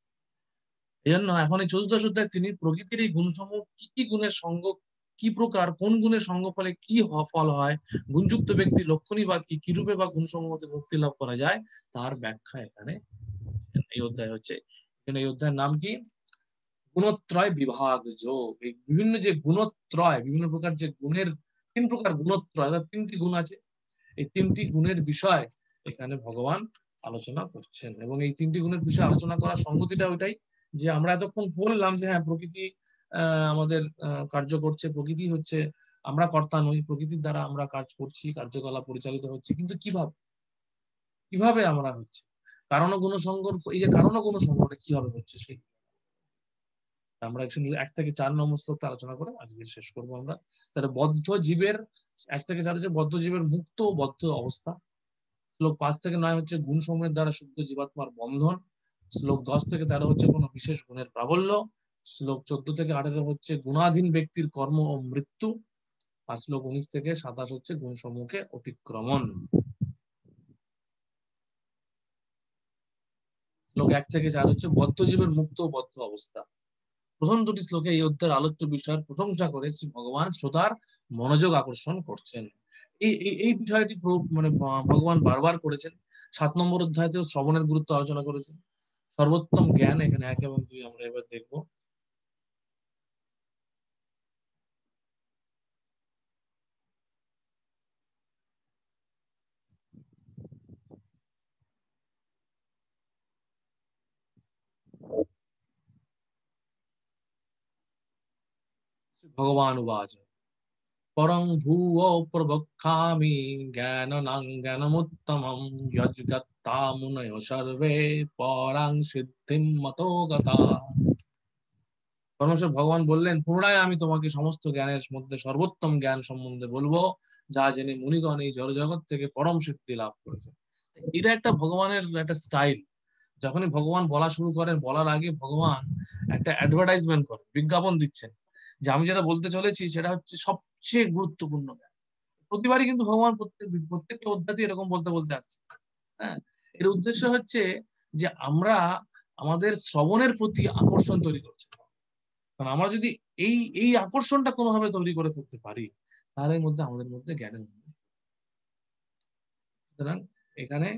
এই জন্য এখন এই চতুর্দশ অধ্যায়ে তিনি প্রকৃতির এই গুণসমূহ কি কি গুণের সঙ্গ, কি প্রকার, কোন গুণের সঙ্গ ফলে কি ফল হয়, গুণযুক্ত ব্যক্তি লক্ষণই বা কি রূপে বা গুণসমূহ হতে মুক্তি লাভ করা যায়, তার ব্যাখ্যা এখানে এই অধ্যায় হচ্ছে। এই অধ্যায়ের নাম কি? গুণত্রয় বিভাগ যোগ। এই বিভিন্ন যে গুণত্রয়, বিভিন্ন প্রকার যে গুণের, 3 প্রকার গুণত্রয়, অর্থাৎ 3টি গুণ আছে, এই 3টি গুণের বিষয় এখানে ভগবান আলোচনা করছেন। এবং এই 3টি গুণের বিষয়ে আলোচনা করার সংগতিটা ওইটাই যে আমরা এতক্ষণ বললাম যে হ্যাঁ প্রকৃতি আমাদের কার্য করছে, প্রকৃতি হচ্ছে, আমরা কর্তা নই, প্রকৃতির দ্বারা আমরা কাজ করছি, কার্যকলাপ পরিচালিত হচ্ছে, কিন্তু কিভাবে কিভাবে আমরা হচ্ছে কারণ গুণ সংকর, এই যে কারণ গুণ সংকরটা কিভাবে হচ্ছে, সেই আমরা 1 থেকে 4 নম্বর শ্লোকটা আলোচনা করে আজকে শেষ করবো আমরা। তাহলে বদ্ধ জীবের 1 থেকে 4 হচ্ছে বদ্ধ জীবের মুক্ত ও বদ্ধ অবস্থা। শ্লোক 5 থেকে 9 হচ্ছে গুণ সমূহের দ্বারা শুদ্ধ জীবাত্মার বন্ধন। শ্লোক 10 থেকে 13 হচ্ছে কোন বিশেষ গুণের প্রাবল্য। শ্লোক 14 থেকে 18 হচ্ছে গুণাধীন ব্যক্তির কর্ম ও মৃত্যু। আর শ্লোক 19 থেকে 27 হচ্ছে গুণ সমূহকে অতিক্রমণ। শ্লোক 1 থেকে 4 হচ্ছে বদ্ধ জীবের মুক্ত ও বদ্ধ অবস্থা। প্রথম দুটি শ্লোকে এই অধ্যায়ের আলোচ্য বিষয়ের প্রশংসা করে শ্রী ভগবান শ্রোতার মনোযোগ আকর্ষণ করছেন। এই বিষয়টি মানে ভগবান বারবার করেছেন। 7 নম্বর অধ্যায়তেও শ্রবণের গুরুত্ব আলোচনা করেছেন। সর্বোত্তম জ্ঞান এখানে 1 এবং 2 আমরা এবার দেখবো। ভগবান উবাচ পরং ভুবো প্রবক্ষ্যামি জ্ঞানং জ্ঞানমুত্তমং যজ্ঞত্তা মুনয় সর্বে পরাং সিদ্ধিম মতো গতা। পরমেশ্বর ভগবান বললেন, পুনরায় আমি তোমাকে সমস্ত জ্ঞানের মধ্যে সর্বোত্তম জ্ঞান সম্বন্ধে বলবো, যা জেনে মুনিগণ এই জড়জগৎ থেকে পরম সিদ্ধি লাভ করেছে। এটা একটা ভগবানের একটা স্টাইল। যখনই ভগবান বলা শুরু করেন, বলার আগে ভগবান একটা অ্যাডভার্টাইজমেন্ট করেন, বিজ্ঞাপন দিচ্ছেন যে আমি যেটা বলতে চলেছি সেটা হচ্ছে সবচেয়ে গুরুত্বপূর্ণ জ্ঞান। প্রতিবারই কিন্তু ভগবান প্রত্যেকটা অধ্যায়ে এরকম বলতে বলতে আসছে। হ্যাঁ, এর উদ্দেশ্য হচ্ছে যে আমরা আমাদের শ্রবণের প্রতি আকর্ষণ তৈরি করছি। কারণ আমরা যদি এই এই আকর্ষণটা কোনোভাবে তৈরি করে ফেলতে পারি, তাহলে আমাদের মধ্যে জ্ঞানের। সুতরাং এখানে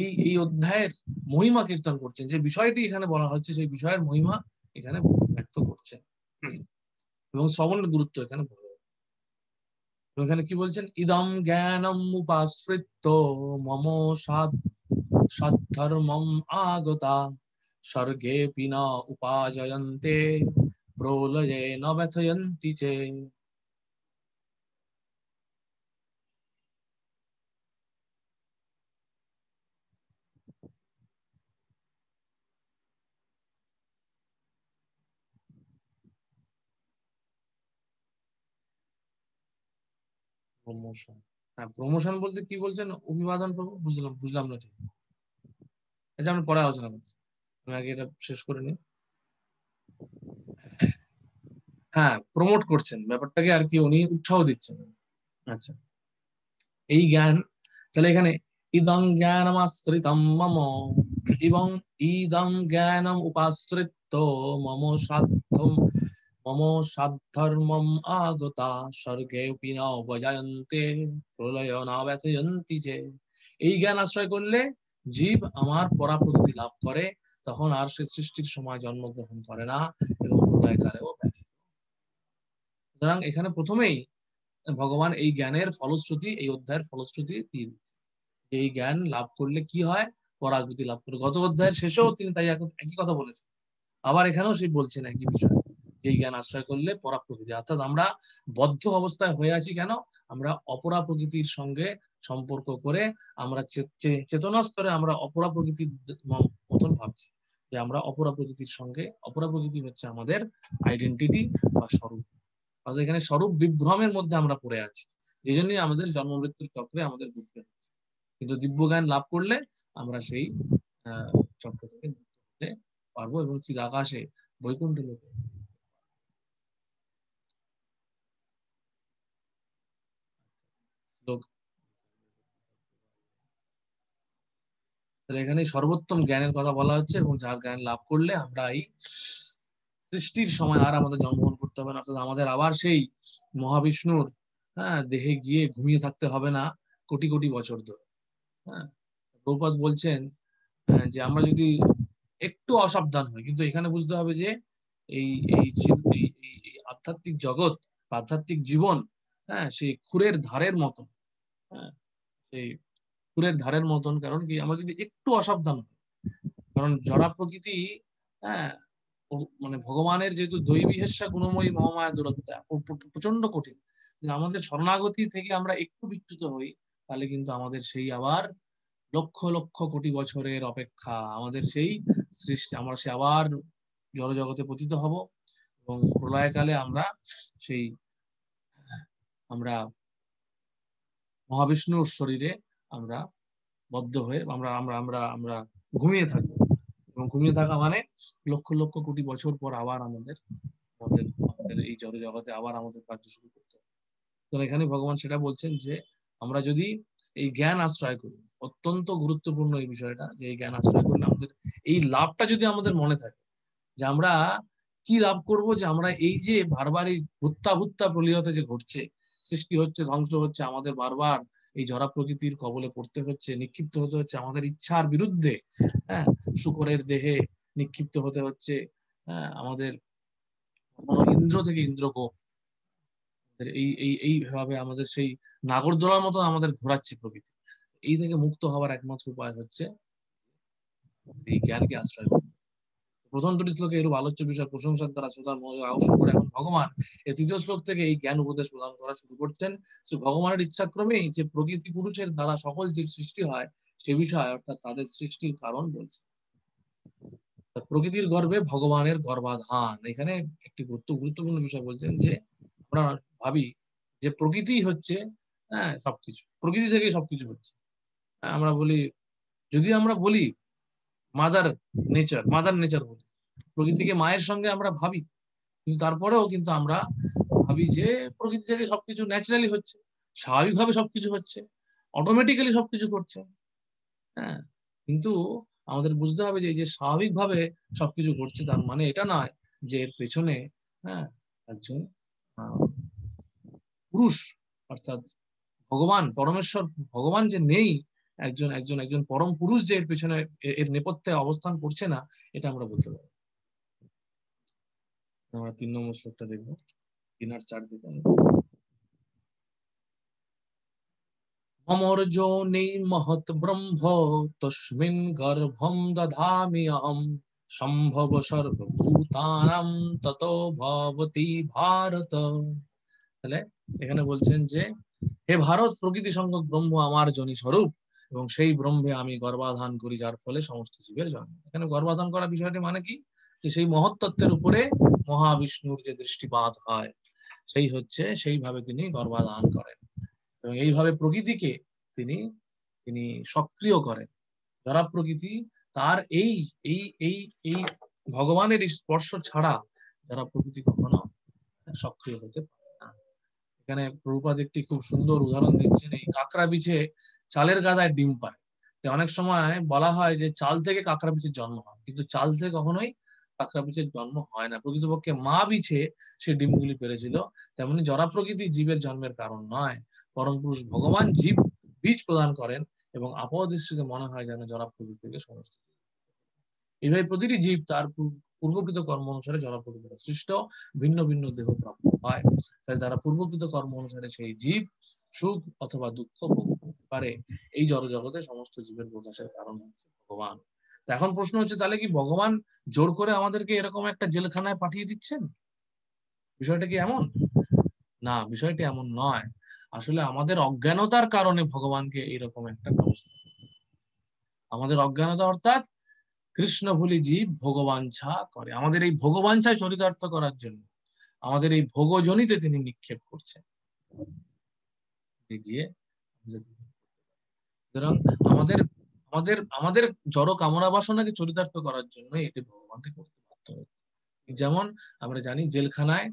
এই এই অধ্যায়ের মহিমা কীর্তন করছেন, যে বিষয়টি এখানে বলা হচ্ছে সেই বিষয়ের মহিমা এখানে ব্যক্ত করছেন এবং শ্রবণের গুরুত্ব এখানে বলা হচ্ছে। এখানে কি বলছেন, ইদম জ্ঞানম উপাশ্রিত মম সাধর্মম আগতা স্বর্গে পিনা উপাজয়ন্তে প্রলয়ে ন ব্যথয়ন্তি চে। প্রমোশন, হ্যাঁ প্রমোশন বলতে কি বলছেন, অভিবাদন প্রভু, বুঝলাম না ঠিক। আচ্ছা আমরা পরে আলোচনা করছি, আমি আগে এটা শেষ করে নিই। হ্যাঁ, প্রমোট করছেন ব্যাপারটাকে আর কি, উনি উৎসাহ দিচ্ছেন। আচ্ছা, এই জ্ঞান তাহলে এখানে ইদং জ্ঞানম আশ্রিতম মম, এবং ইদং জ্ঞানম উপাশ্রিত মম সাধ্যম মম সাধর্মম আগতা স্বর্গে পিনা বজায়ন্তে প্রলয় না ব্যথয়ন্তি যে। এই জ্ঞান আশ্রয় করলে জীব আমার পরাপ্রকৃতি লাভ করে, তখন আর সে সৃষ্টির সময় জন্মগ্রহণ করে না এবং প্রলয়কালেও ব্যথিত। সুতরাং এখানে প্রথমেই ভগবান এই জ্ঞানের ফলশ্রুতি, এই অধ্যায়ের ফলশ্রুতি দিয়ে, এই জ্ঞান লাভ করলে কি হয়, পরাগতি লাভ করে। গত অধ্যায়ের শেষেও তিনি তাই একই কথা বলেছেন, আবার এখানেও সেই বলছেন একই বিষয়, যে জ্ঞান আশ্রয় করলে পরা প্রকৃতি, অর্থাৎ আমরা বদ্ধ অবস্থায় হয়ে আছি কেন, আমরা অপরা প্রকৃতির সঙ্গে সম্পর্ক করে আমরা চেতনা স্তরে আমরা অপরা প্রকৃতির মতন ভাবছি, যে আমরা অপরা প্রকৃতির সঙ্গে, অপরা প্রকৃতি হচ্ছে আমাদের আইডেন্টিটি বা স্বরূপ। অর্থাৎ এখানে স্বরূপ বিভ্রমের মধ্যে আমরা পড়ে আছি, যে জন্যই আমাদের জন্ম মৃত্যুর চক্রে আমাদের ঘুরতে হচ্ছে। কিন্তু দিব্য জ্ঞান লাভ করলে আমরা সেই চক্র থেকে মুক্ত হতে পারবো এবং চিদাকাশে বৈকুণ্ঠ লোকে লোক। এখানে সর্বোত্তম জ্ঞানের কথা বলা হচ্ছে, এবং যার জ্ঞান লাভ করলে আমরা এই সৃষ্টির সময় আর আমাদের জন্মগ্রহণ করতে হবে না, অর্থাৎ আমাদের আবার সেই মহাবিষ্ণুর দেহে গিয়ে ঘুমিয়ে থাকতে হবে না কোটি কোটি বছর ধরে। হ্যাঁ, প্রভুপাদ বলছেন যে আমরা যদি একটু অসাবধান হই, কিন্তু এখানে বুঝতে হবে যে এই এই এই আধ্যাত্মিক জগৎ, আধ্যাত্মিক জীবন, সেই খুরের ধারের মতন। হ্যাঁ, সেই খুরের ধারের মতন, কারণ কি আমরা যদি একটু অসাবধান হই, কারণ জড়া প্রকৃতি, হ্যাঁ মানে ভগবানের যেহেতু দৈবী হেস্যা গুণময়ী মহামায়া দূরত্ব প্রচন্ড কঠিন, আমাদের শরণাগতি থেকে আমরা একটু বিচ্যুত হই, তাহলে কিন্তু আমাদের সেই আবার লক্ষ লক্ষ কোটি বছরের অপেক্ষা, আমাদের সেই সৃষ্টি, আমরা সে আবার জড়জগতে পতিত হব এবং প্রলয়কালে আমরা সেই আমরা মহাবিষ্ণুর শরীরে আমরা বদ্ধ হয়ে আমরা আমরা আমরা আমরা ঘুমিয়ে থাকবো, এবং ঘুমিয়ে থাকা মানে লক্ষ লক্ষ কোটি বছর পর আবার আমাদের আমাদের আমাদের এই জড়জগতে আবার আমাদের কার্য শুরু করতে হবে। তো এখানে ভগবান সেটা বলছেন যে আমরা যদি এই জ্ঞান আশ্রয় করি, অত্যন্ত গুরুত্বপূর্ণ এই বিষয়টা, যে এই জ্ঞান আশ্রয় করলে আমাদের এই লাভটা যদি আমাদের মনে থাকে, যে আমরা কি লাভ করব, যে আমরা এই যে বারবার এই ভুত্তা ভুত্তা প্রলিহতে যে ঘটছে, সৃষ্টি হচ্ছে, ধ্বংস হচ্ছে, আমাদের বারবার এই জড়া প্রকৃতির কবলে পড়তে হচ্ছে, নিক্ষিপ্ত হতে হচ্ছে আমাদের ইচ্ছার বিরুদ্ধে, হ্যাঁ শুকরের দেহে নিক্ষিপ্ত হতে হচ্ছে, আমাদের ইন্দ্র থেকে ইন্দ্রকোপ, এই এই এইভাবে আমাদের সেই নাগরদোলার মতো আমাদের ঘোরাচ্ছে প্রকৃতি। এই থেকে মুক্ত হওয়ার একমাত্র উপায় হচ্ছে এই জ্ঞানকে আশ্রয় করা। প্রথম দুটি শ্লোকে এরূপ আলোচ্য বিষয় প্রশংসার দ্বারা শ্রোতার মনোযোগ আকর্ষণ করে এখন ভগবান এই তৃতীয় শ্লোক থেকে এই জ্ঞান উপদেশ প্রদান করা শুরু করছেন। ভগবানের ইচ্ছাক্রমেই যে প্রকৃতি পুরুষের দ্বারা সকল জীব সৃষ্টি হয় সে বিষয় অর্থাৎ তাদের সৃষ্টির কারণ বলছে। প্রকৃতির গর্ভে ভগবানের গর্ভাধান, এখানে একটি গুরুত্বপূর্ণ বিষয় বলছেন যে আমরা ভাবি যে প্রকৃতি হচ্ছে সবকিছু, প্রকৃতি থেকেই সবকিছু হচ্ছে। আমরা বলি, যদি আমরা বলি মাদার নেচার বলি, প্রকৃতিকে মায়ের সঙ্গে আমরা ভাবি, কিন্তু তারপরেও কিন্তু আমরা ভাবি যে প্রকৃতি থেকে সবকিছু ন্যাচারালি হচ্ছে, স্বাভাবিকভাবে সবকিছু হচ্ছে, অটোমেটিক্যালি সবকিছু করছে। হ্যাঁ, কিন্তু আমাদের বুঝতে হবে যে এই যে স্বাভাবিকভাবে সবকিছু ঘটছে তার মানে এটা নয় যে এর পেছনে একজন পুরুষ অর্থাৎ ভগবান পরমেশ্বর, ভগবান যে নেই, একজন একজন একজন পরম পুরুষ যে এর পেছনে এর নেপথ্যে অবস্থান করছে না, এটা আমরা বলতে পারি। আমরা 3 নম্বর শ্লোকটা দেখবো, 3 আর 4 দিকে। মমর্জোনি মহৎ ব্রহ্ম তস্মিন গর্ভম দধামি অহম সম্ভব সর্বভূতানাম ততো ভবতি ভারত। তাহলে এখানে বলছেন যে হে ভারত, প্রকৃতি সংখ্যক ব্রহ্ম আমার যোনি স্বরূপ এবং সেই ব্রহ্মে আমি গর্ভাধান করি, যার ফলে সমস্ত জীবের জন্ম। এখানে গর্ভাধান করা বিষয়টি মানে কি, যে সেই মহৎ তত্ত্বের উপরে মহাবিষ্ণুর যে দৃষ্টিপাত হয় সেই হচ্ছে, সেইভাবে তিনি গর্ভাধান করেন এবং এইভাবে প্রকৃতিকে তিনি তিনি সক্রিয় করেন। যারা প্রকৃতি তার এই এই এই এই ভগবানের স্পর্শ ছাড়া যারা প্রকৃতি কখনো সক্রিয় হতে পারে না। এখানে প্রভুপাদ একটি খুব সুন্দর উদাহরণ দিচ্ছেন, এই কাঁকড়া বিছে চালের গাদায় ডিম পায়। অনেক সময় বলা হয় যে চাল থেকে কাঁকড়া বিছের জন্ম হয়, কিন্তু চাল থেকে কখনোই কাঁকড়া বিছের জন্ম হয় না। প্রকৃতপক্ষে মা বিছে সে ডিমগুলি পেরেছিল। তেমনি জরা প্রকৃতি জীবের জন্মের কারণ নয়, পরম পুরুষ ভগবান জীব বীজ প্রদান করেন এবং আপাতদৃষ্টিতে মনে হয় যেন জরা প্রকৃতি থেকে সমস্ত। এইভাবে প্রতিটি জীব তার পূর্বকৃত কর্ম অনুসারে জরা প্রকৃতিতে সৃষ্ট, ভিন্ন ভিন্ন দেহ প্রাপ্ত হয়। তাই তারা পূর্বকৃত কর্ম অনুসারে সেই জীব সুখ অথবা দুঃখ ভোগ করতে পারে। এই জড় জগতে সমস্ত জীবের প্রকাশের কারণ হচ্ছে ভগবান। তো এখন প্রশ্ন হচ্ছে, তাহলে কি ভগবান জোর করে আমাদেরকে এরকম একটা জেলখানায় পাঠিয়ে দিচ্ছেন? বিষয়টা কি এমন? না, বিষয়টি এমন নয়। আসলে আমাদের অজ্ঞানতার কারণে ভগবানকে এরকম একটা ব্যবস্থা, আমাদের অজ্ঞানতা অর্থাৎ কৃষ্ণ ভুলি জীব ভগবাঞ্ছা করে, আমাদের এই ভগবাঞ্ছায় চরিতার্থ করার জন্য আমাদের এই ভোগজনিতে তিনি নিক্ষেপ করছেন গিয়ে। সুতরাং আমাদের আমাদের আমাদের জড় কামনা বাসনাকে চরিতার্থ করার জন্য এটি ভগবানকে করতে বাধ্য হচ্ছে। যেমন আমরা জানি জেলখানায়,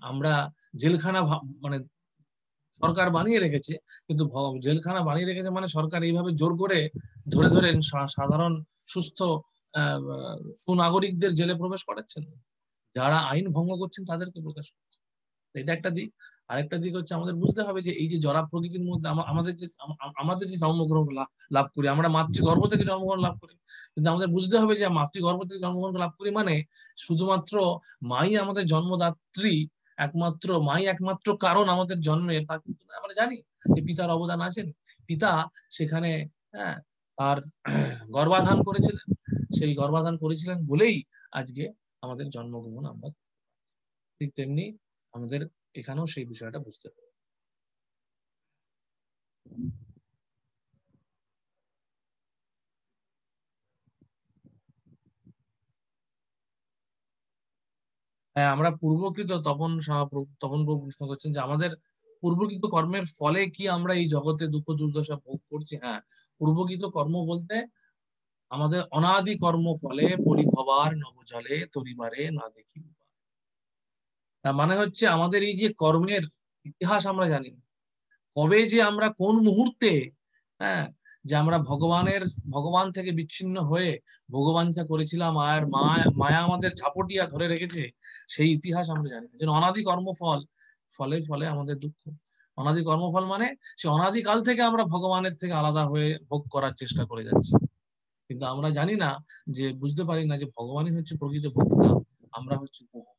আমরা জেলখানা মানে সরকার বানিয়ে রেখেছে, কিন্তু জেলখানা বানিয়ে রেখেছে মানে সরকার এইভাবে জোর করে ধরে ধরে সাধারণ সুস্থ সুনাগরিকদের জেলে প্রবেশ করাচ্ছেন, যারা আইন ভঙ্গ করছেন তাদেরকে প্রকাশ করছে। এটা একটা দিক। আরেকটা দিক হচ্ছে আমাদের বুঝতে হবে যে এই যে জরা প্রকৃতির মধ্যে আমাদের যে জন্মগ্রহণ লাভ করি, আমরা মাতৃগর্ভ থেকে জন্মগ্রহণ লাভ করি, কিন্তু আমাদের বুঝতে হবে যে মাতৃগর্ভ থেকে জন্মগ্রহণ লাভ করি মানে শুধুমাত্র মাই আমাদের জন্মদাত্রী, একমাত্র মাই একমাত্র কারণ আমাদের জন্মের, তা কিন্তু আমরা জানি যে পিতার অবদান আছেন। পিতা সেখানে তার গর্ভাধান করেছিলেন, সেই গর্ভাধান করেছিলেন বলেই আজকে আমাদের জন্মগ্রহণ আমরা। ঠিক তেমনি আমাদের এখানেও সেই বিষয়টা বুঝতে হবে। হ্যাঁ, আমরা পূর্বকৃত তপন প্রভু প্রশ্ন করছেন যে আমাদের পূর্বকৃত কর্মের ফলে কি আমরা এই জগতে দুঃখ দুর্দশা ভোগ করছি? হ্যাঁ, পূর্বকৃত কর্ম বলতে আমাদের অনাদি কর্ম ফলে পরিভবার নবজলে তরিবারে না দেখি। তার মানে হচ্ছে আমাদের এই যে কর্মের ইতিহাস আমরা জানি, কবে যে আমরা কোন মুহূর্তে হ্যাঁ যে আমরা ভগবান থেকে বিচ্ছিন্ন হয়ে ভগবানটা করেছিলাম, আর মায়া আমাদের ঝাপটিয়া ধরে রেখেছে, সেই ইতিহাস আমরা জানি। যেন অনাদি কর্মফল, ফলের ফলে আমাদের দুঃখ। অনাদি কর্মফল মানে সে অনাদিকাল থেকে আমরা ভগবানের থেকে আলাদা হয়ে ভোগ করার চেষ্টা করে যাচ্ছি, কিন্তু আমরা জানি না, যে বুঝতে পারি না যে ভগবানই হচ্ছে প্রকৃত ভোক্তা, আমরা হচ্ছে উপভোক্তা।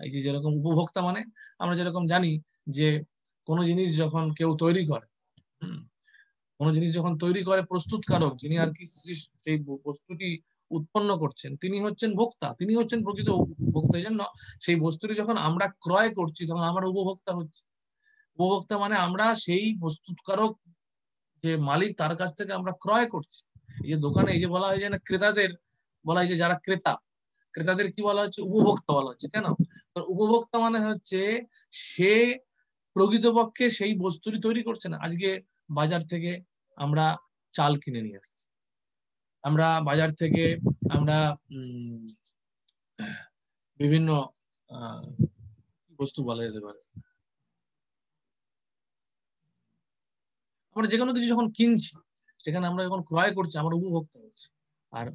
এই যে যেরকম উপভোক্তা মানে আমরা যেরকম জানি যে কোনো জিনিস যখন কেউ তৈরি করে, কোনো জিনিস যখন তৈরি করে প্রস্তুতকারক, যিনি আর কি সেই বস্তুটি উৎপন্ন করছেন, তিনি হচ্ছেন ভোক্তা, তিনি হচ্ছেন প্রকৃত ভোক্তা। এই জন্য সেই বস্তুটি যখন আমরা ক্রয় করছি তখন আমরা উপভোক্তা হচ্ছি। উপভোক্তা মানে আমরা সেই প্রস্তুতকারক যে মালিক তার কাছ থেকে আমরা ক্রয় করছি। এই যে দোকানে এই যে বলা হয় যে না ক্রেতাদের বলা হয় যে যারা ক্রেতা, ক্রেতাদের কি বলা হচ্ছে? উপভোক্তা বলা হচ্ছে। কেন? উপভোক্তা মানে হচ্ছে সে প্রকৃতপক্ষে সেই বস্তুটি তৈরি করছে না। আজকে বাজার থেকে আমরা চাল কিনে নিয়ে আসছি, আমরা বাজার থেকে আমরা বিভিন্ন বস্তু বলা যেতে পারে, আমরা যে কোনো কিছু যখন কিনছি সেখানে আমরা যখন ক্রয় করছি আমরা উপভোক্তা হচ্ছি। আর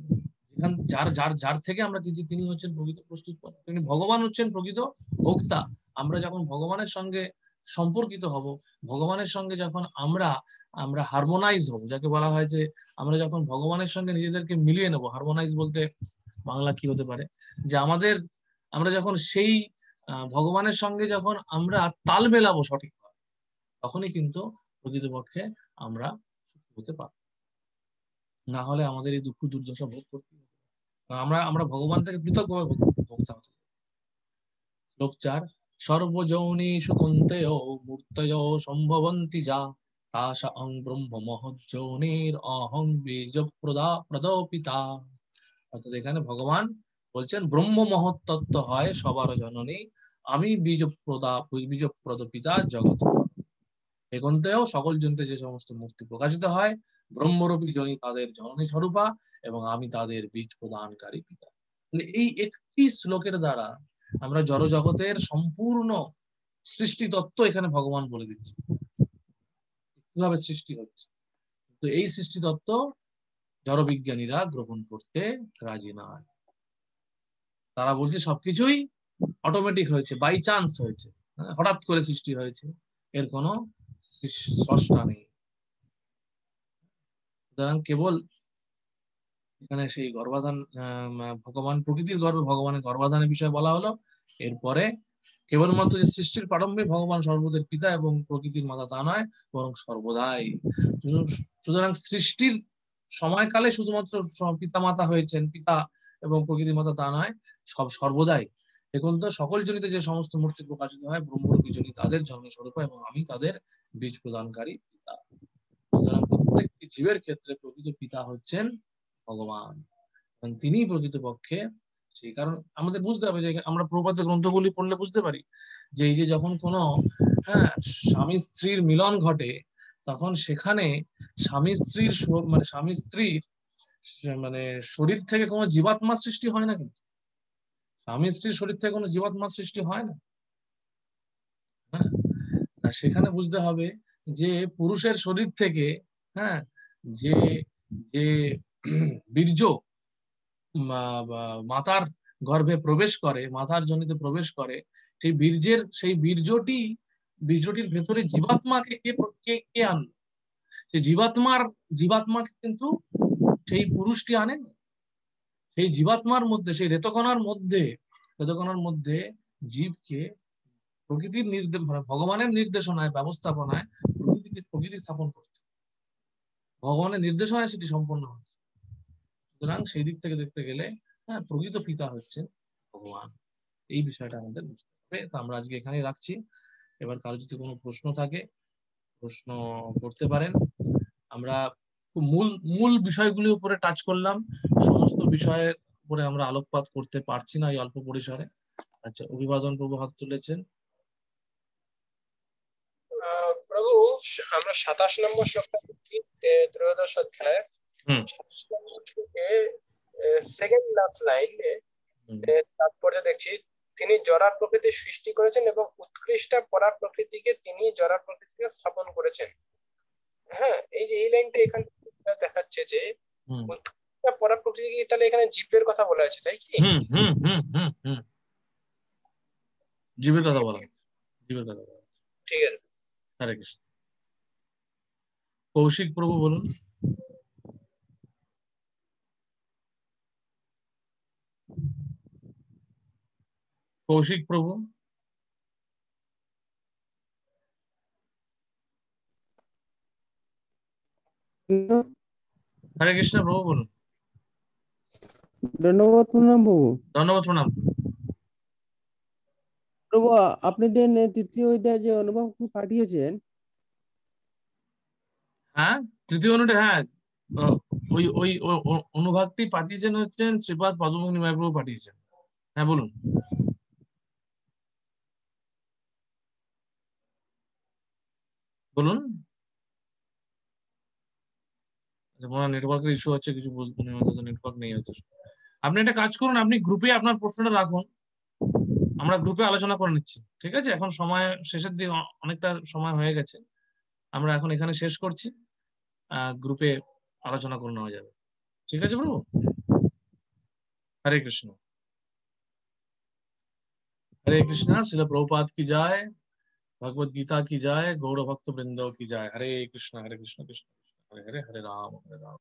যেখান যার যার যার থেকে আমরা কিনছি তিনি হচ্ছেন প্রকৃত প্রস্তুত, তিনি ভগবান হচ্ছেন প্রকৃত ভোক্তা। আমরা যখন ভগবানের সঙ্গে সম্পর্কিত হব, ভগবানের সঙ্গে যখন আমরা আমরা হারমোনাইজ হব, যাকে বলা হয় যে আমরা যখন ভগবানের সঙ্গে নিজেদেরকে মিলিয়ে নেব। হারমোনাইজ বলতে বাংলা কি হতে পারে? যে আমাদের আমরা যখন সেই ভগবানের সঙ্গে যখন আমরা তাল মেলাবো সঠিক, তখনই কিন্তু প্রকৃতপক্ষে আমরা হতে পারব। না হলে আমাদের এই দুঃখ দুর্দশা ভোগ করতে হবে। আমরা আমরা ভগবান থেকে পৃথকভাবে ভোক্তা হতে। শ্লোক ৪, সর্বযৌনিষু কৌন্তেয় মূর্তয় সম্ভবন্তি যা তাসা অং ব্রহ্ম মহজ্জৌনির অহং বীজ প্রদা পিতা। অর্থাৎ এখানে ভগবান বলছেন ব্রহ্ম মহৎ তত্ত্ব হয় সবার জননী, আমি বীজপ্রদ পিতা জগৎ। এগন্তেও সকল জনতে যে সমস্ত মূর্তি প্রকাশিত হয়, ব্রহ্মরূপী জনি তাদের জননী স্বরূপা এবং আমি তাদের বীজ প্রদানকারী পিতা। এই একটি শ্লোকের দ্বারা আমরা জড় জগতের সম্পূর্ণ সৃষ্টি তত্ত্ব এখানে ভগবান বলে দিচ্ছে, কিভাবে সৃষ্টি হচ্ছে। তো এই সৃষ্টি তত্ত্ব জড় বিজ্ঞানীরা গ্রহণ করতে রাজি নয়। তারা বলছে সবকিছুই অটোমেটিক হয়েছে, বাই চান্স হয়েছে, হঠাৎ করে সৃষ্টি হয়েছে, এর কোনো স্রষ্টা নেই। সুতরাং কেবল এখানে সেই গর্ভাধান ভগবান প্রকৃতির গর্ভে ভগবানের গর্ভাধানের বিষয়ে বলা হলো। এরপরে কেবলমাত্র যে সৃষ্টির প্রারম্ভে ভগবান সর্বদের পিতা এবং প্রকৃতির মাতা তা নয়, বরং সর্বদাই। সুতরাং সৃষ্টির সময়কালে শুধুমাত্র পিতা মাতা হয়েছেন, পিতা এবং প্রকৃতির মাতা তা নয়, সব সর্বদাই। এখন তো সকল জনিতে যে সমস্ত মূর্তি প্রকাশিত হয় ব্রহ্মরূপী জনি তাদের জন্ম স্বরূপ এবং আমি তাদের বীজ প্রদানকারী পিতা। সুতরাং প্রত্যেকটি জীবের ক্ষেত্রে প্রকৃত পিতা হচ্ছেন ভগবান, এবং তিনি প্রকৃতপক্ষে সেই কারণ আমাদের বুঝতে হবে যে আমরা প্রভুপাদের গ্রন্থগুলি পড়লে বুঝতে পারি যে এই যে যখন কোনো স্বামী স্ত্রীর মিলন ঘটে তখন সেখানে স্বামী স্ত্রীর মানে স্বামী স্ত্রীর মানে শরীর থেকে কোনো জীবাত্মা সৃষ্টি হয় না, কিন্তু স্বামী স্ত্রীর শরীর থেকে কোনো জীবাত্মা সৃষ্টি হয় না। হ্যাঁ, সেখানে বুঝতে হবে যে পুরুষের শরীর থেকে হ্যাঁ যে যে বীর্য মাতার গর্ভে প্রবেশ করে, মাতার জনিতে প্রবেশ করে, সেই বীর্যটির ভেতরে জীবাত্মাকে কে কে আনলো? সেই জীবাত্মাকে কিন্তু সেই পুরুষটি আনেন। সেই জীবাত্মার মধ্যে সেই রেতকণার মধ্যে জীবকে প্রকৃতির ভগবানের নির্দেশনায় ব্যবস্থাপনায় প্রকৃতি স্থাপন করছে, ভগবানের নির্দেশনায় সেটি সম্পন্ন হচ্ছে। সুতরাং সেই দিক থেকে দেখতে গেলে প্রকৃত পিতা হচ্ছে ভগবান। এই বিষয়টা আমাদের বুঝতে হবে। তো আমরা আজকে এখানেই রাখছি। এবার কারো যদি কোনো প্রশ্ন থাকে প্রশ্ন করতে পারেন। আমরা মূল মূল বিষয়গুলির উপরে টাচ করলাম, সমস্ত বিষয়ের উপরে আমরা আলোকপাত করতে পারছি না এই অল্প পরিসরে। আচ্ছা, অভিবাদন প্রভু হাত তুলেছেন। প্রভু, আমরা 27 নম্বর শ্লোকটা দেখি, 13শ অধ্যায় সেকেন্ড লাস্ট লাইনে তাৎপর্য দেখছি, তিনি জড়ার প্রকৃতি সৃষ্টি করেছেন এবং উৎকৃষ্ট পরার প্রকৃতিকে তিনি জড়ার প্রকৃতিকে স্থাপন করেছেন। হ্যাঁ, এই যে এই লাইনটা এখানে দেখাচ্ছে যে উৎকৃষ্ট পরার প্রকৃতি, তাহলে এখানে জীবের কথা বলা আছে, তাই কি? জীবের কথা বলা হচ্ছে, জীবের কথা বলা হচ্ছে। ঠিক আছে, হরে কৃষ্ণ। কৌশিক প্রভু বলুন। কৌশিক প্রভু। হরে কৃষ্ণ প্রভু, বলুন। ধন্যবাদ, প্রণাম প্রভু। ধন্যবাদ, প্রণাম। প্রভু, আপনি দেন তৃতীয় অধ্যায় যে অনুভব পাঠিয়েছেন, হ্যাঁ, তৃতীয় অনুটা, হ্যাঁ, ওই ওই অনুভাগটি পাঠিয়েছেন হচ্ছেন শ্রীপাদ পদ্মমুখ নিমাই প্রভু পাঠিয়েছেন। হ্যাঁ, বলুন। বলুন। নেটওয়ার্কের ইস্যু হচ্ছে, কিছু বলতে নেটওয়ার্ক নেই হচ্ছে। আপনি একটা কাজ করুন, আপনি গ্রুপে আপনার প্রশ্নটা রাখুন, আমরা গ্রুপে আলোচনা করে নিচ্ছি। ঠিক আছে, এখন সময় শেষের দিকে, অনেকটা সময় হয়ে গেছে, আমরা এখন এখানে শেষ করছি, গ্রুপে আলোচনা করে নেওয়া যাবে। ঠিক আছে প্রভু। হরে কৃষ্ণ। हरे कृष्णा। श्रील प्रभुपाद की जाय, भगवत गीता की जाय, गौड़ भक्त वृंदों की जाय। हरे कृष्ण कृष्ण कृष्ण हरे हरे, हरे राम हरे राम।